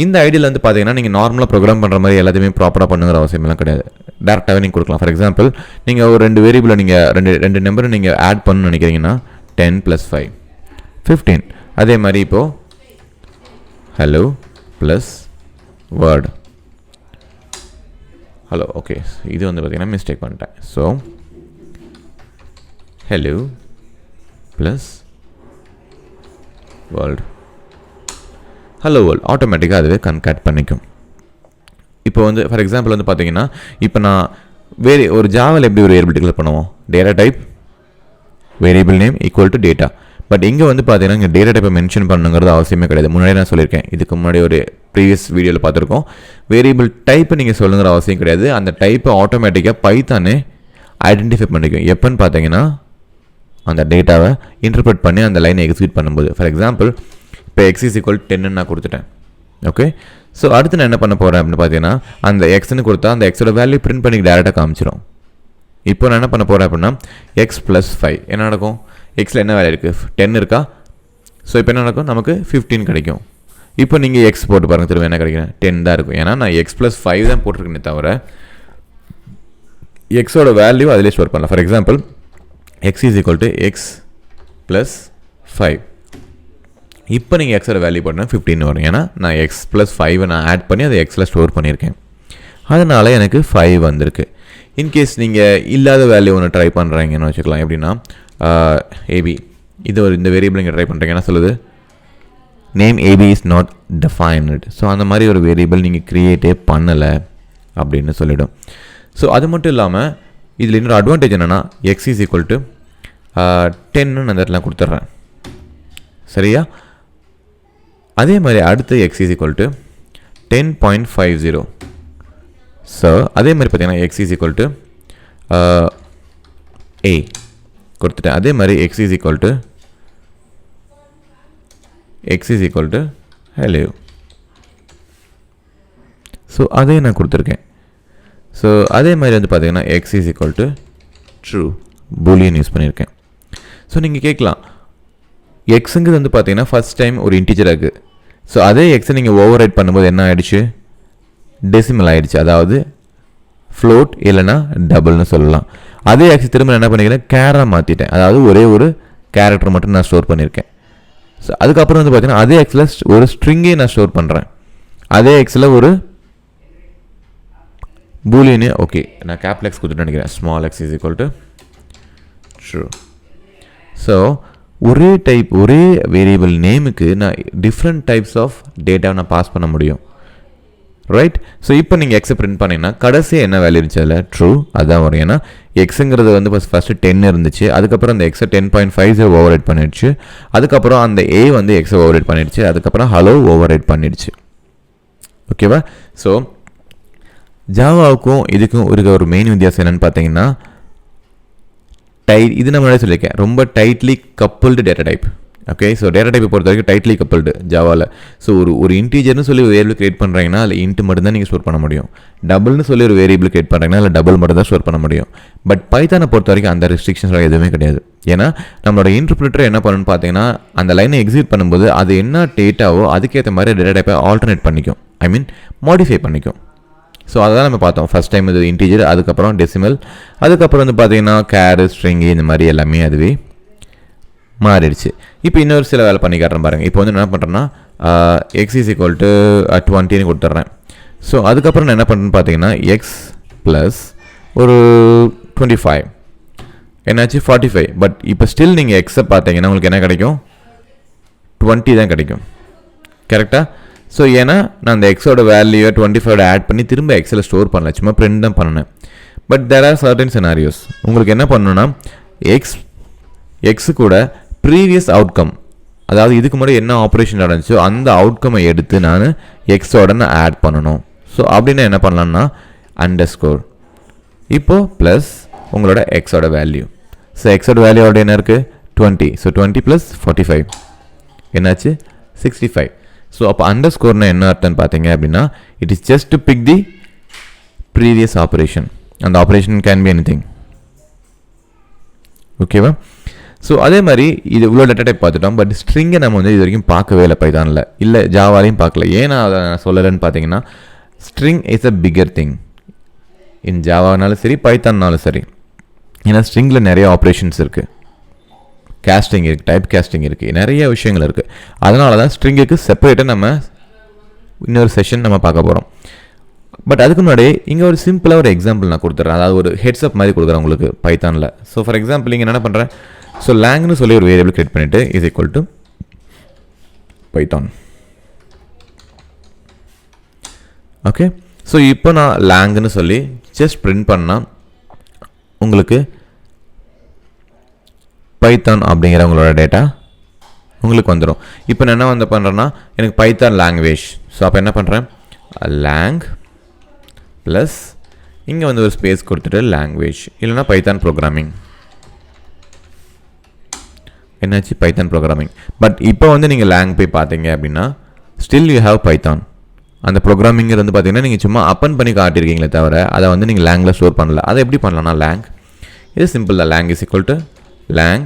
இந்த ஐடியில் வந்து பார்த்தீங்கன்னா நீங்கள் நார்மலாக ப்ரோக்ராம் பண்ணுற மாதிரி எல்லாத்தையுமே ப்ராப்பராக பண்ணுங்கிற அவசியமெல்லாம் கிடையாது. டேரெக்டாகவே நீங்கள் கொடுக்கலாம். ஃபார் எக்ஸாம்பிள் நீங்கள் ஒரு 2 வேரியபிளை நீங்கள் ரெண்டு நம்பரை நீங்கள் ஆட் பண்ணணும்னு நினைக்கிறீங்கன்னா 10 + 5 15. அதே மாதிரி இப்போது hello plus word hello. Okay, இது வந்து பார்த்திங்கன்னா மிஸ்டேக் பண்ணிட்டேன். So hello plus world, hello world ஆட்டோமேட்டிக்காக அதுவே கன்கேட் பண்ணிக்கும். இப்போ வந்து ஃபார் எக்ஸாம்பிள் வந்து பார்த்தீங்கன்னா இப்போ நான் ஒரு ஜாவாவில் எப்படி ஒரு வேரியபிள் டிக்ளேர் பண்ணுவோம், data type variable name equal to data. But இங்கே வந்து பார்த்தீங்கன்னா இங்கே டேட்டா டைப்பை மென்ஷன் பண்ணுங்கிறது அவசியமே கிடையாது. முன்னாடி நான் சொல்லியிருக்கேன், இதுக்கு முன்னாடி ஒரு ப்ரீவியஸ் வீடியோவில் பார்த்துருக்கோம். வேரியபிள் டைப்பை நீங்கள் சொல்லுங்கிற அவசியம் கிடையாது. அந்த டைப்பை ஆட்டோமேட்டிக்காக பைத்தானே ஐடென்டிஃபை பண்ணிக்கும். எப்போன்னு பார்த்தீங்கன்னா அந்த டேட்டாவை இன்டர்பிரட் பண்ணி அந்த லைனை எக்ஸிக்யூட் பண்ணும்போது. ஃபார் எக்ஸாம்பிள் இப்போ x = 10 நான் கொடுத்துட்டேன். ஓகே, ஸோ அடுத்து நான் என்ன பண்ண போகிறேன் அப்படின்னு பார்த்தீங்கன்னா அந்த எக்ஸ்ன்னு கொடுத்தா அந்த எக்ஸோட வேல்யூ பிரிண்ட் பண்ணி டேரெக்டாக காமிச்சிடும். இப்போ நான் என்ன பண்ண போகிறேன் அப்படின்னா x + 5 என்ன நடக்கும், எக்ஸில் என்ன வேல்யூ இருக்குது, 10 இருக்கா. ஸோ இப்போ என்ன நடக்கும், நமக்கு 15 கிடைக்கும். இப்போ நீங்கள் எக்ஸ் போட்டு பாருங்கள், திரும்ப என்ன கிடைக்கும், 10 தான் இருக்கும். ஏன்னா நான் x + 5 தான் போட்டிருக்கேனே தவிர எக்ஸோட வேல்யூ அதிலே ஸ்டோர் பண்ணலாம். For example x = x + 5. இப்போ நீங்கள் எக்ஸோட வேல்யூ போட்டால் 15 வரும். ஏன்னா நான் x + 5 நான் ஆட் பண்ணி அதை எக்ஸில் ஸ்டோர் பண்ணியிருக்கேன். அதனால் எனக்கு 5 வந்திருக்கு. இன்கேஸ் நீங்கள் இல்லாத வேல்யூ ஒன்று ட்ரை பண்ணுறீங்கன்னு வச்சுக்கலாம். எப்படின்னா ஏபி இந்த வேரியபிள் நீங்கள் ட்ரை பண்ணுறீங்க, என்ன சொல்லுது, name AB is not defined. So அந்த மாதிரி ஒரு வேரியபிள் நீங்கள் க்ரியேட்டே பண்ணலை அப்படின்னு சொல்லிவிடும். ஸோ அது மட்டும் இல்லாமல் இதில் இன்னொரு அட்வான்டேஜ் என்னென்னா x = 10ன்னு அந்த இடத்துல கொடுத்துட்றேன். சரியா? அதே மாதிரி அடுத்து x = 10.50. ஸோ அதே மாதிரி பார்த்தீங்கன்னா x = a கொடுத்துட்டேன். அதே மாதிரி x = hello. ஸோ அதே நான் கொடுத்துருக்கேன். ஸோ அதே மாதிரி வந்து பார்த்தீங்கன்னா x = true boolean யூஸ் பண்ணியிருக்கேன். ஸோ நீங்கள் கேட்கலாம், எக்ஸுங்கிறது வந்து பார்த்தீங்கன்னா ஃபஸ்ட் டைம் ஒரு இன்டிஜராக இருக்குது. ஸோ அதே எக்ஸை நீங்கள் ஓவர் ரைட் பண்ணும்போது என்ன ஆகிடுச்சு, டெசிமல் ஆகிடுச்சு. அதாவது ஃப்ளோட் இல்லைனா டபுள்னு சொல்லலாம். அதே எக்ஸ் திரும்ப என்ன பண்ணிக்கிறேன், கேராக மாற்றிட்டேன். அதாவது ஒரே ஒரு கேரக்டர் மட்டும் நான் ஸ்டோர் பண்ணியிருக்கேன். ஸோ அதுக்கப்புறம் வந்து பார்த்தீங்கன்னா அதே எக்ஸில் ஒரு ஸ்ட்ரிங்கே நான் ஸ்டோர் பண்ணுறேன். அதே எக்ஸில் ஒரு பூலியனு. ஓகே, நான் கேப்லெக்ஸ் கொடுத்துட்டு நினைக்கிறேன். Small x = true. ஸோ ஒரே டைப் ஒரே வேரியபிள் நேமுக்கு நான் டிஃப்ரெண்ட் டைப்ஸ் ஆஃப் டேட்டாவை நான் பாஸ் பண்ண முடியும். ரைட்? ஸோ இப்போ நீங்கள் எக்ஸை பிரிண்ட் பண்ணிங்கன்னா கடைசியாக என்ன வேல்யூ இருந்துச்சு, அதில் ட்ரூ அதுதான் வரும். ஏன்னா எக்ஸுங்கிறது வந்து ஃபஸ்ட்டு 10 இருந்துச்சு. அதுக்கப்புறம் அந்த எக்ஸை 10.50 ஓவர் ரைட் பண்ணிடுச்சு. அதுக்கப்புறம் அந்த ஏ வந்து எக்ஸை ஓவர் ரைட் பண்ணிடுச்சு. அதுக்கப்புறம் ஹலோ ஓவர் ரைட் பண்ணிடுச்சு. ஓகேவா? ஸோ ஜாவாவுக்கும் இதுக்கும் இருக்க ஒரு மெயின் வித்தியாசம் என்னென்னு பார்த்தீங்கன்னா இது நான் முன்னாடி சொல்லியிருக்கேன், ரொம்ப tightly coupled data type. Okay so data டைப்பை பொறுத்த வரைக்கும் டைட்லி கப்பல்டு ஜாவாவில். ஸோ ஒரு இன்டீஜர்னு சொல்லி ஒரு வேரியபிள் கிரியேட் பண்ணுறீங்கன்னா அதில் இன்ட் மட்டும் தான் நீங்கள் ஸ்டோர் பண்ண முடியும். டபுள்னு சொல்லி ஒரு வேரியபிள் கிரியேட் பண்ணுறீங்கன்னா அதில் டபுள் மட்டும் தான் ஸ்டோர் பண்ண முடியும். பட் பைத்தானை பொறுத்த வரைக்கும் அந்த ரெஸ்ட்ரிக்ஷன்ஸ் எதுவுமே கிடையாது. ஏன்னா நம்மளோட இன்டர்பிரிட்டர் என்ன பண்ணணும்னு பார்த்தீங்கன்னா அந்த லைனை எக்ஸிக்யூட் பண்ணும்போது அது என்ன டேட்டாவோ அதுக்கேற்ற மாதிரி டேட்டா டைப்பை ஆல்டர்னேட் பண்ணிக்கும், ஐ மீன் மாடிஃபை பண்ணிக்கும். ஸோ அதை தான் நம்ம பார்த்தோம் ஃபஸ்ட் டைம். இது இன்டீஜர், அதுக்கப்புறம் டெசிமல், அதுக்கப்புறம் வந்து பார்த்தீங்கன்னா கேர், ஸ்ட்ரிங், இந்த மாதிரி எல்லாமே அதுவே மாறிடுச்சு. இப்போ இன்னொரு சில வேலை பண்ணி காட்டுறேன் பாருங்கள். இப்போ வந்து என்ன பண்ணுறேன்னா x = 20 கொடுத்துட்றேன். ஸோ அதுக்கப்புறம் நான் என்ன பண்ணுறேன்னு பார்த்தீங்கன்னா x + ஒரு 25 என்னாச்சு 45. பட் இப்போ ஸ்டில் நீங்கள் எக்ஸை பார்த்தீங்கன்னா உங்களுக்கு என்ன கிடைக்கும், 20 தான் கிடைக்கும். கரெக்டாக? ஸோ ஏன்னா நான் அந்த எக்ஸோட வேல்யூவை 25 ஆட் பண்ணி திரும்ப எக்ஸில் ஸ்டோர் பண்ணல, சும்மா பிரிண்ட் தான் பண்ணினேன். But there are certain scenarios. உங்களுக்கு என்ன பண்ணணும்னா எக்ஸு கூட ப்ரீவியஸ் அவுட்கம், அதாவது இதுக்கு முன்னாடி என்ன ஆப்ரேஷன் நடந்துச்சோ அந்த அவுட்கமை எடுத்து நான் எக்ஸோட நான் ஆட் பண்ணணும். ஸோ அப்படின்னா என்ன பண்ணலான்னா அண்டர்ஸ்கோர் இப்போது ப்ளஸ் உங்களோட எக்ஸோட வேல்யூ. ஸோ எக்ஸோட வேல்யூவோட என்ன இருக்குது 20. ஸோ 20 + 45 என்னாச்சு 65. ஸோ அப்போ அண்டர்ஸ்கோர்னா என்ன அர்த்தம்னு பார்த்தீங்க அப்படின்னா it is just to big the previous operation. அந்த ஆப்ரேஷன் கேன் பி எனிதிங். ஓகேவா? ஸோ அதே மாதிரி இது இவ்வளோ டேட்டா டைப் பார்த்துட்டோம். பட் ஸ்ட்ரிங்கை நம்ம வந்து இது வரைக்கும் பார்க்கவே இல்லை பைத்தானில், இல்லை ஜாவாலையும் பார்க்கல. ஏன்னா அதை நான் சொல்லலைன்னு பார்த்தீங்கன்னா string is a bigger thing in ஜாவானாலும் சரி பைத்தான்னாலும் சரி. ஏன்னா ஸ்ட்ரிங்கில் நிறைய ஆப்ரேஷன்ஸ் இருக்குது, கேஸ்டிங் இருக்குது, டைப் கேஸ்டிங் இருக்குது, நிறைய விஷயங்கள் இருக்குது. அதனால தான் ஸ்ட்ரிங்குக்கு செப்பரேட்டாக நம்ம இன்னொரு செஷன் நம்ம பார்க்க போகிறோம். பட் அதுக்கு முன்னாடி இங்கே ஒரு சிம்பிளாக ஒரு எக்ஸாம்பிள் நான் கொடுத்துட்றேன். அதாவது ஒரு ஹெட்ஸ்அப் மாதிரி கொடுக்குறேன் உங்களுக்கு பைத்தானில். ஸோ ஃபார் எக்ஸாம்பிள் இங்கே என்ன பண்ணுறேன், ஸோ லேங்க்னு சொல்லி ஒரு வேரியபிள் கிரியேட் பண்ணிவிட்டு = பைத்தான். ஓகே, ஸோ இப்போ நான் லேங்க்னு சொல்லி ஜஸ்ட் பிரிண்ட் பண்ணால் உங்களுக்கு பைத்தான் அப்படிங்கிற உங்களோட டேட்டா உங்களுக்கு வந்துடும். இப்போ நான் என்ன வந்து பண்ணுறேன்னா எனக்கு பைத்தான் லாங்குவேஜ். ஸோ அப்போ என்ன பண்ணுறேன் லேங் ப்ளஸ் இங்கே வந்து ஒரு ஸ்பேஸ் கொடுத்துட்டு லாங்குவேஜ், இல்லைனா பைத்தான் ப்ரோக்ராமிங். என்னாச்சு பைத்தான் ப்ரோக்ராமிங். பட் இப்போ வந்து நீங்கள் லேங் போய் பார்த்தீங்க அப்படின்னா ஸ்டில் யூ ஹேவ் பைத்தான். அந்த ப்ரோக்ராமிங்கிறது வந்து பார்த்தீங்கன்னா நீங்கள் சும்மா அப்பன் பண்ணி காட்டியிருக்கீங்களே தவிர அதை வந்து நீங்கள் லேங்கில் ஸ்டோர் பண்ணல. அதை எப்படி பண்ணலாம்னா லேங் இது சிம்பிள் தான். Lang = lang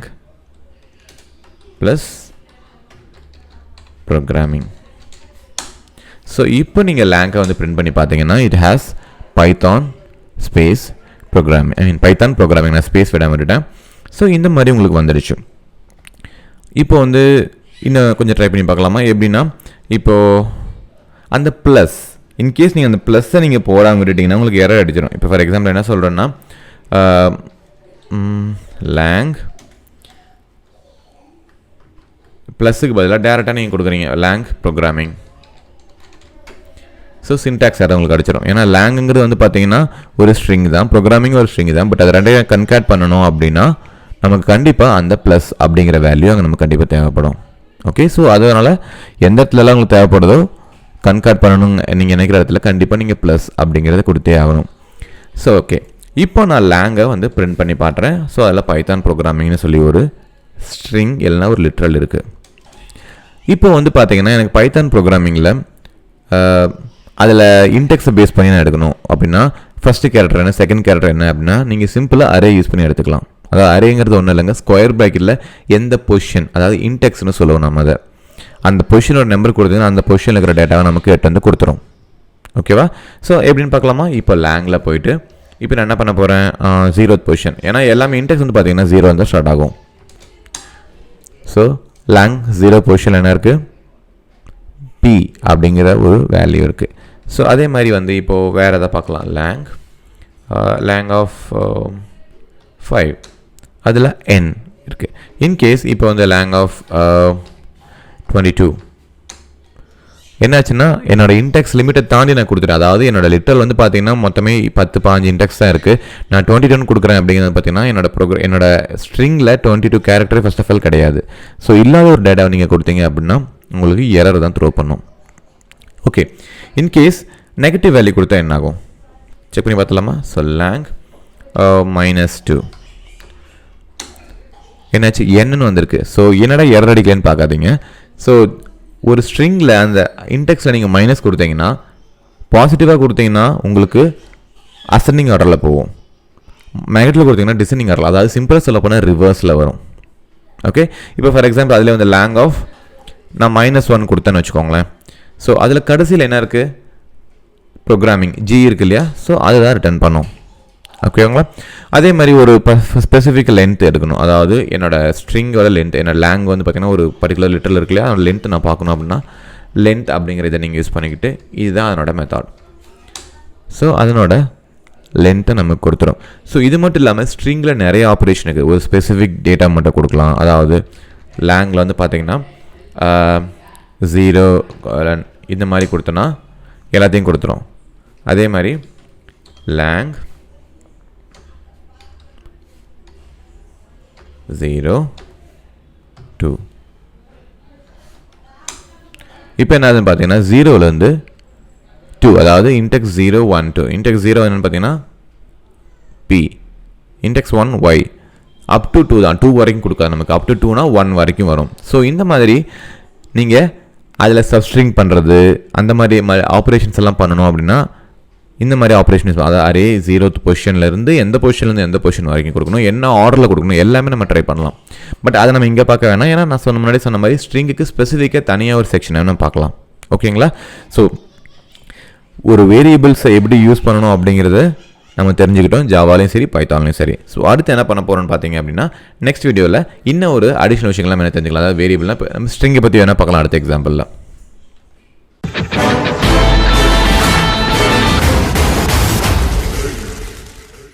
plus programming. So இப்போ நீங்கள் லேங்கை வந்து பிரிண்ட் பண்ணி பார்த்தீங்கன்னா it has Python space programming, I mean Python programming. நான் ஸ்பேஸ் விட விட்டுட்டேன். ஸோ இந்த மாதிரி உங்களுக்கு வந்துடுச்சு. இப்போ வந்து இன்னும் கொஞ்சம் ட்ரை பண்ணி பார்க்கலாமா? எப்படின்னா இப்போது அந்த ப்ளஸ் இன்கேஸ் நீங்கள் அந்த ப்ளஸ்ஸை நீங்கள் போடாமல் விட்டுட்டிங்கன்னா உங்களுக்கு எரர் அடிச்சிடும். இப்போ ஃபார் எக்ஸாம்பிள் என்ன சொல்கிறேன்னா லேங் ப்ளஸுக்கு பதிலாக டேரெக்டாக நீங்கள் கொடுக்குறீங்க lang programming. So syntax error உங்களுக்கு அடிச்சிடும். ஏன்னா லேங்குங்கிறது வந்து பார்த்தீங்கன்னா ஒரு ஸ்ட்ரிங் தான், ப்ரோக்ராமிங் ஒரு ஸ்ட்ரிங் தான். பட் அது ரெண்டையும் கன்கேட் பண்ணணும் அப்படின்னா நமக்கு கண்டிப்பாக அந்த ப்ளஸ் அப்படிங்கிற வேல்யூ அங்கே நமக்கு கண்டிப்பாக தேவைப்படும். ஓகே, ஸோ அதனால் எந்த இடத்துலலாம் உங்களுக்கு தேவைப்படுதோ கன்காட் பண்ணணும் நீங்கள் நினைக்கிற இடத்துல கண்டிப்பாக நீங்கள் ப்ளஸ் அப்படிங்கிறத கொடுத்தே ஆகணும். ஸோ ஓகே, இப்போ நான் லேங்கை வந்து பிரிண்ட் பண்ணி பாட்டுறேன். ஸோ அதில் பைத்தான் ப்ரோக்ராமிங்னு சொல்லி ஒரு ஸ்ட்ரிங் இல்லைனா ஒரு லிட்ரல் இருக்குது. இப்போ வந்து பார்த்தீங்கன்னா எனக்கு பைத்தான் ப்ரோக்ராமிங்கில் அதில் இன்டெக்ஸை பேஸ் பண்ணி நான் எடுக்கணும் அப்படின்னா ஃபஸ்ட்டு கேரக்டர் என்ன, செகண்ட் கேரக்டர் என்ன அப்படின்னா நீங்கள் சிம்பிளாக அரே யூஸ் பண்ணி எடுத்துக்கலாம். அதாவது அரேங்கிறது ஒன்றும் இல்லைங்க, ஸ்கொயர் ப்ராக்கெட்டில் எந்த பொசிஷன், அதாவது இன்டெக்ஸ்னு சொல்லுவோம் நம்ம அதை, அந்த பொசிஷனோட நம்பர் கொடுத்தீங்கன்னா அந்த பொசிஷனில் இருக்கிற டேட்டாவை நமக்கு எட்டு வந்து கொடுத்துரும். ஓகேவா? ஸோ எப்படின்னு பார்க்கலாமா? இப்போ லேங்கில் போயிட்டு இப்போ நான் என்ன பண்ண போகிறேன் 0th பொசிஷன். ஏன்னா எல்லாமே இன்டெக்ஸ் வந்து பார்த்தீங்கன்னா 0 வந்து ஸ்டார்ட் ஆகும். ஸோ லேங் 0 பொசிஷன் என்ன இருக்குது பி அப்படிங்கிற ஒரு வேல்யூ இருக்குது. ஸோ அதே மாதிரி வந்து இப்போது வேறு எதாவது பார்க்கலாம். லேங் ஆஃப் 5 அதில் n இருக்குது. இன்கேஸ் இப்போ வந்து லேங் ஆஃப் 22 என்னாச்சுன்னா என்னோடய இன்டெக்ஸ் லிமிட்டை தாண்டி நான் கொடுத்துட்டேன். அதாவது என்னோட லிட்டரல் வந்து பார்த்தீங்கன்னா மொத்தமே 10-15 இன்டெக்ஸ் தான் இருக்குது. நான் 22 கொடுக்குறேன் அப்படிங்கிறது பார்த்தீங்கன்னா என்னோட ஸ்ட்ரிங்கில் 22 கேரக்டர் ஃபர்ஸ்ட் ஆஃப் ஆல் கிடையாது. ஸோ இல்லாத ஒரு டேட்டாவை நீங்கள் கொடுத்தீங்க அப்படின்னா உங்களுக்கு எரர் தான் த்ரோ பண்ணும். ஓகே, இன்கேஸ் நெகட்டிவ் வேல்யூ கொடுத்தா என்ன ஆகும் செக் பண்ணி பார்த்தலாமா? ஸோ லேங் -2 என்னாச்சு என்னன்னு வந்திருக்கு. ஸோ என்னடா எரர் அடிக்கலன்னு பார்க்காதீங்க. ஸோ ஒரு ஸ்ட்ரிங்கில் அந்த இன்டெக்ஸில் நீங்கள் மைனஸ் கொடுத்தீங்கன்னா பாசிட்டிவாக கொடுத்தீங்கன்னா உங்களுக்கு அசெண்டிங் ஆர்டரில் போகும், நெகட்டிவ் கொடுத்தீங்கன்னா டிசெண்டிங் ஆர்டரில், அதாவது சிம்பிளாக சொல்ல போனால் ரிவர்ஸில் வரும். ஓகே, இப்போ ஃபார் எக்ஸாம்பிள் அதில் வந்து லேங் ஆஃப் நான் -1 கொடுத்தேன்னு வச்சுக்கோங்களேன். ஸோ அதில் கடைசியில் என்ன இருக்குது, ப்ரோக்ராமிங் ஜி இருக்குது இல்லையா, ஸோ அதுதான் ரிட்டர்ன் பண்ணும். ஓகேங்களா. அதே மாதிரி ஒரு ஸ்பெசிஃபிக் லென்த் எடுக்கணும், அதாவது என்னோடய ஸ்ட்ரிங்கோட லென்த், என்னோட லேங் வந்து பார்த்திங்கன்னா ஒரு பர்டிகுலர் லிட்டரில் இருக்கு இல்லையா, அதோட லென்த் நான் பார்க்கணும் அப்படின்னா லென்த் அப்படிங்கிறத நீங்கள் யூஸ் பண்ணிக்கிட்டு இதுதான் அதனோட மெத்தட். ஸோ அதனோட லென்த்தை நமக்கு கொடுத்துரும். ஸோ இது மட்டும் இல்லாமல் ஸ்ட்ரிங்கில் நிறைய ஆப்ரேஷன் இருக்குது. ஒரு ஸ்பெசிஃபிக் டேட்டா மட்டும் கொடுக்கலாம், அதாவது லேங்கில் வந்து பார்த்திங்கன்னா 0 இந்த மாதிரி கொடுத்தோன்னா எல்லாத்தையும் கொடுத்துரும். அதே மாதிரி லேங் 0 2 இப்போ என்னதுன்னு பார்த்தீங்கன்னா 0லேருந்து 2, அதாவது இன்டெக்ஸ் 0 1 2, இன்டெக்ஸ் 0 என்னென்னு பார்த்தீங்கன்னா P, index 1 Y, up to 2 தான், 2 வரைக்கும் கொடுக்காது நமக்கு, அப் டு 2னா 1 வரைக்கும் வரும். ஸோ இந்த மாதிரி நீங்கள் அதில் சப்ஸ்ட்ரிங் பண்ணுறது அந்த மாதிரி ஆப்ரேஷன்ஸ் எல்லாம் பண்ணணும் அப்படின்னா இந்த மாதிரி ஆப்ரேஷன்ஸ், அதாவது அரே 0th பொசிஷன்லேருந்து எந்த பொசிஷன்லேருந்து எந்த பொசிஷன் வரைக்கும் கொடுக்கணும், என்ன ஆர்டரில் கொடுக்கணும், எல்லாமே நம்ம ட்ரை பண்ணலாம். பட் அதை நம்ம இங்கே பார்க்க வேணாம், ஏன்னா நான் முன்னாடி சொன்ன மாதிரி ஸ்ட்ரிங்குக்கு ஸ்பெசிஃபிக்காக தனியாக ஒரு செக்ஷன் வேணும் பார்க்கலாம். ஓகேங்களா. ஸோ ஒரு வேரியபிள்ஸை எப்படி யூஸ் பண்ணணும் அப்படிங்கிறத நம்ம தெரிஞ்சுக்கிட்டோம், ஜாவாலையும் சரி பைத்தான்லையும் சரி. ஸோ அடுத்து என்ன பண்ண போகிறோன்னு பார்த்தீங்க அப்படின்னா நெக்ஸ்ட் வீடியோவில் இன்னும் ஒரு அடிஷனல் விஷயங்கள்லாம் என்ன தெரிஞ்சுக்கலாம், அதாவது வேரியபிள்னா நம்ம ஸ்ட்ரிங்கை பற்றி வேணால் பார்க்கலாம் அடுத்த எக்ஸாம்பிளில்.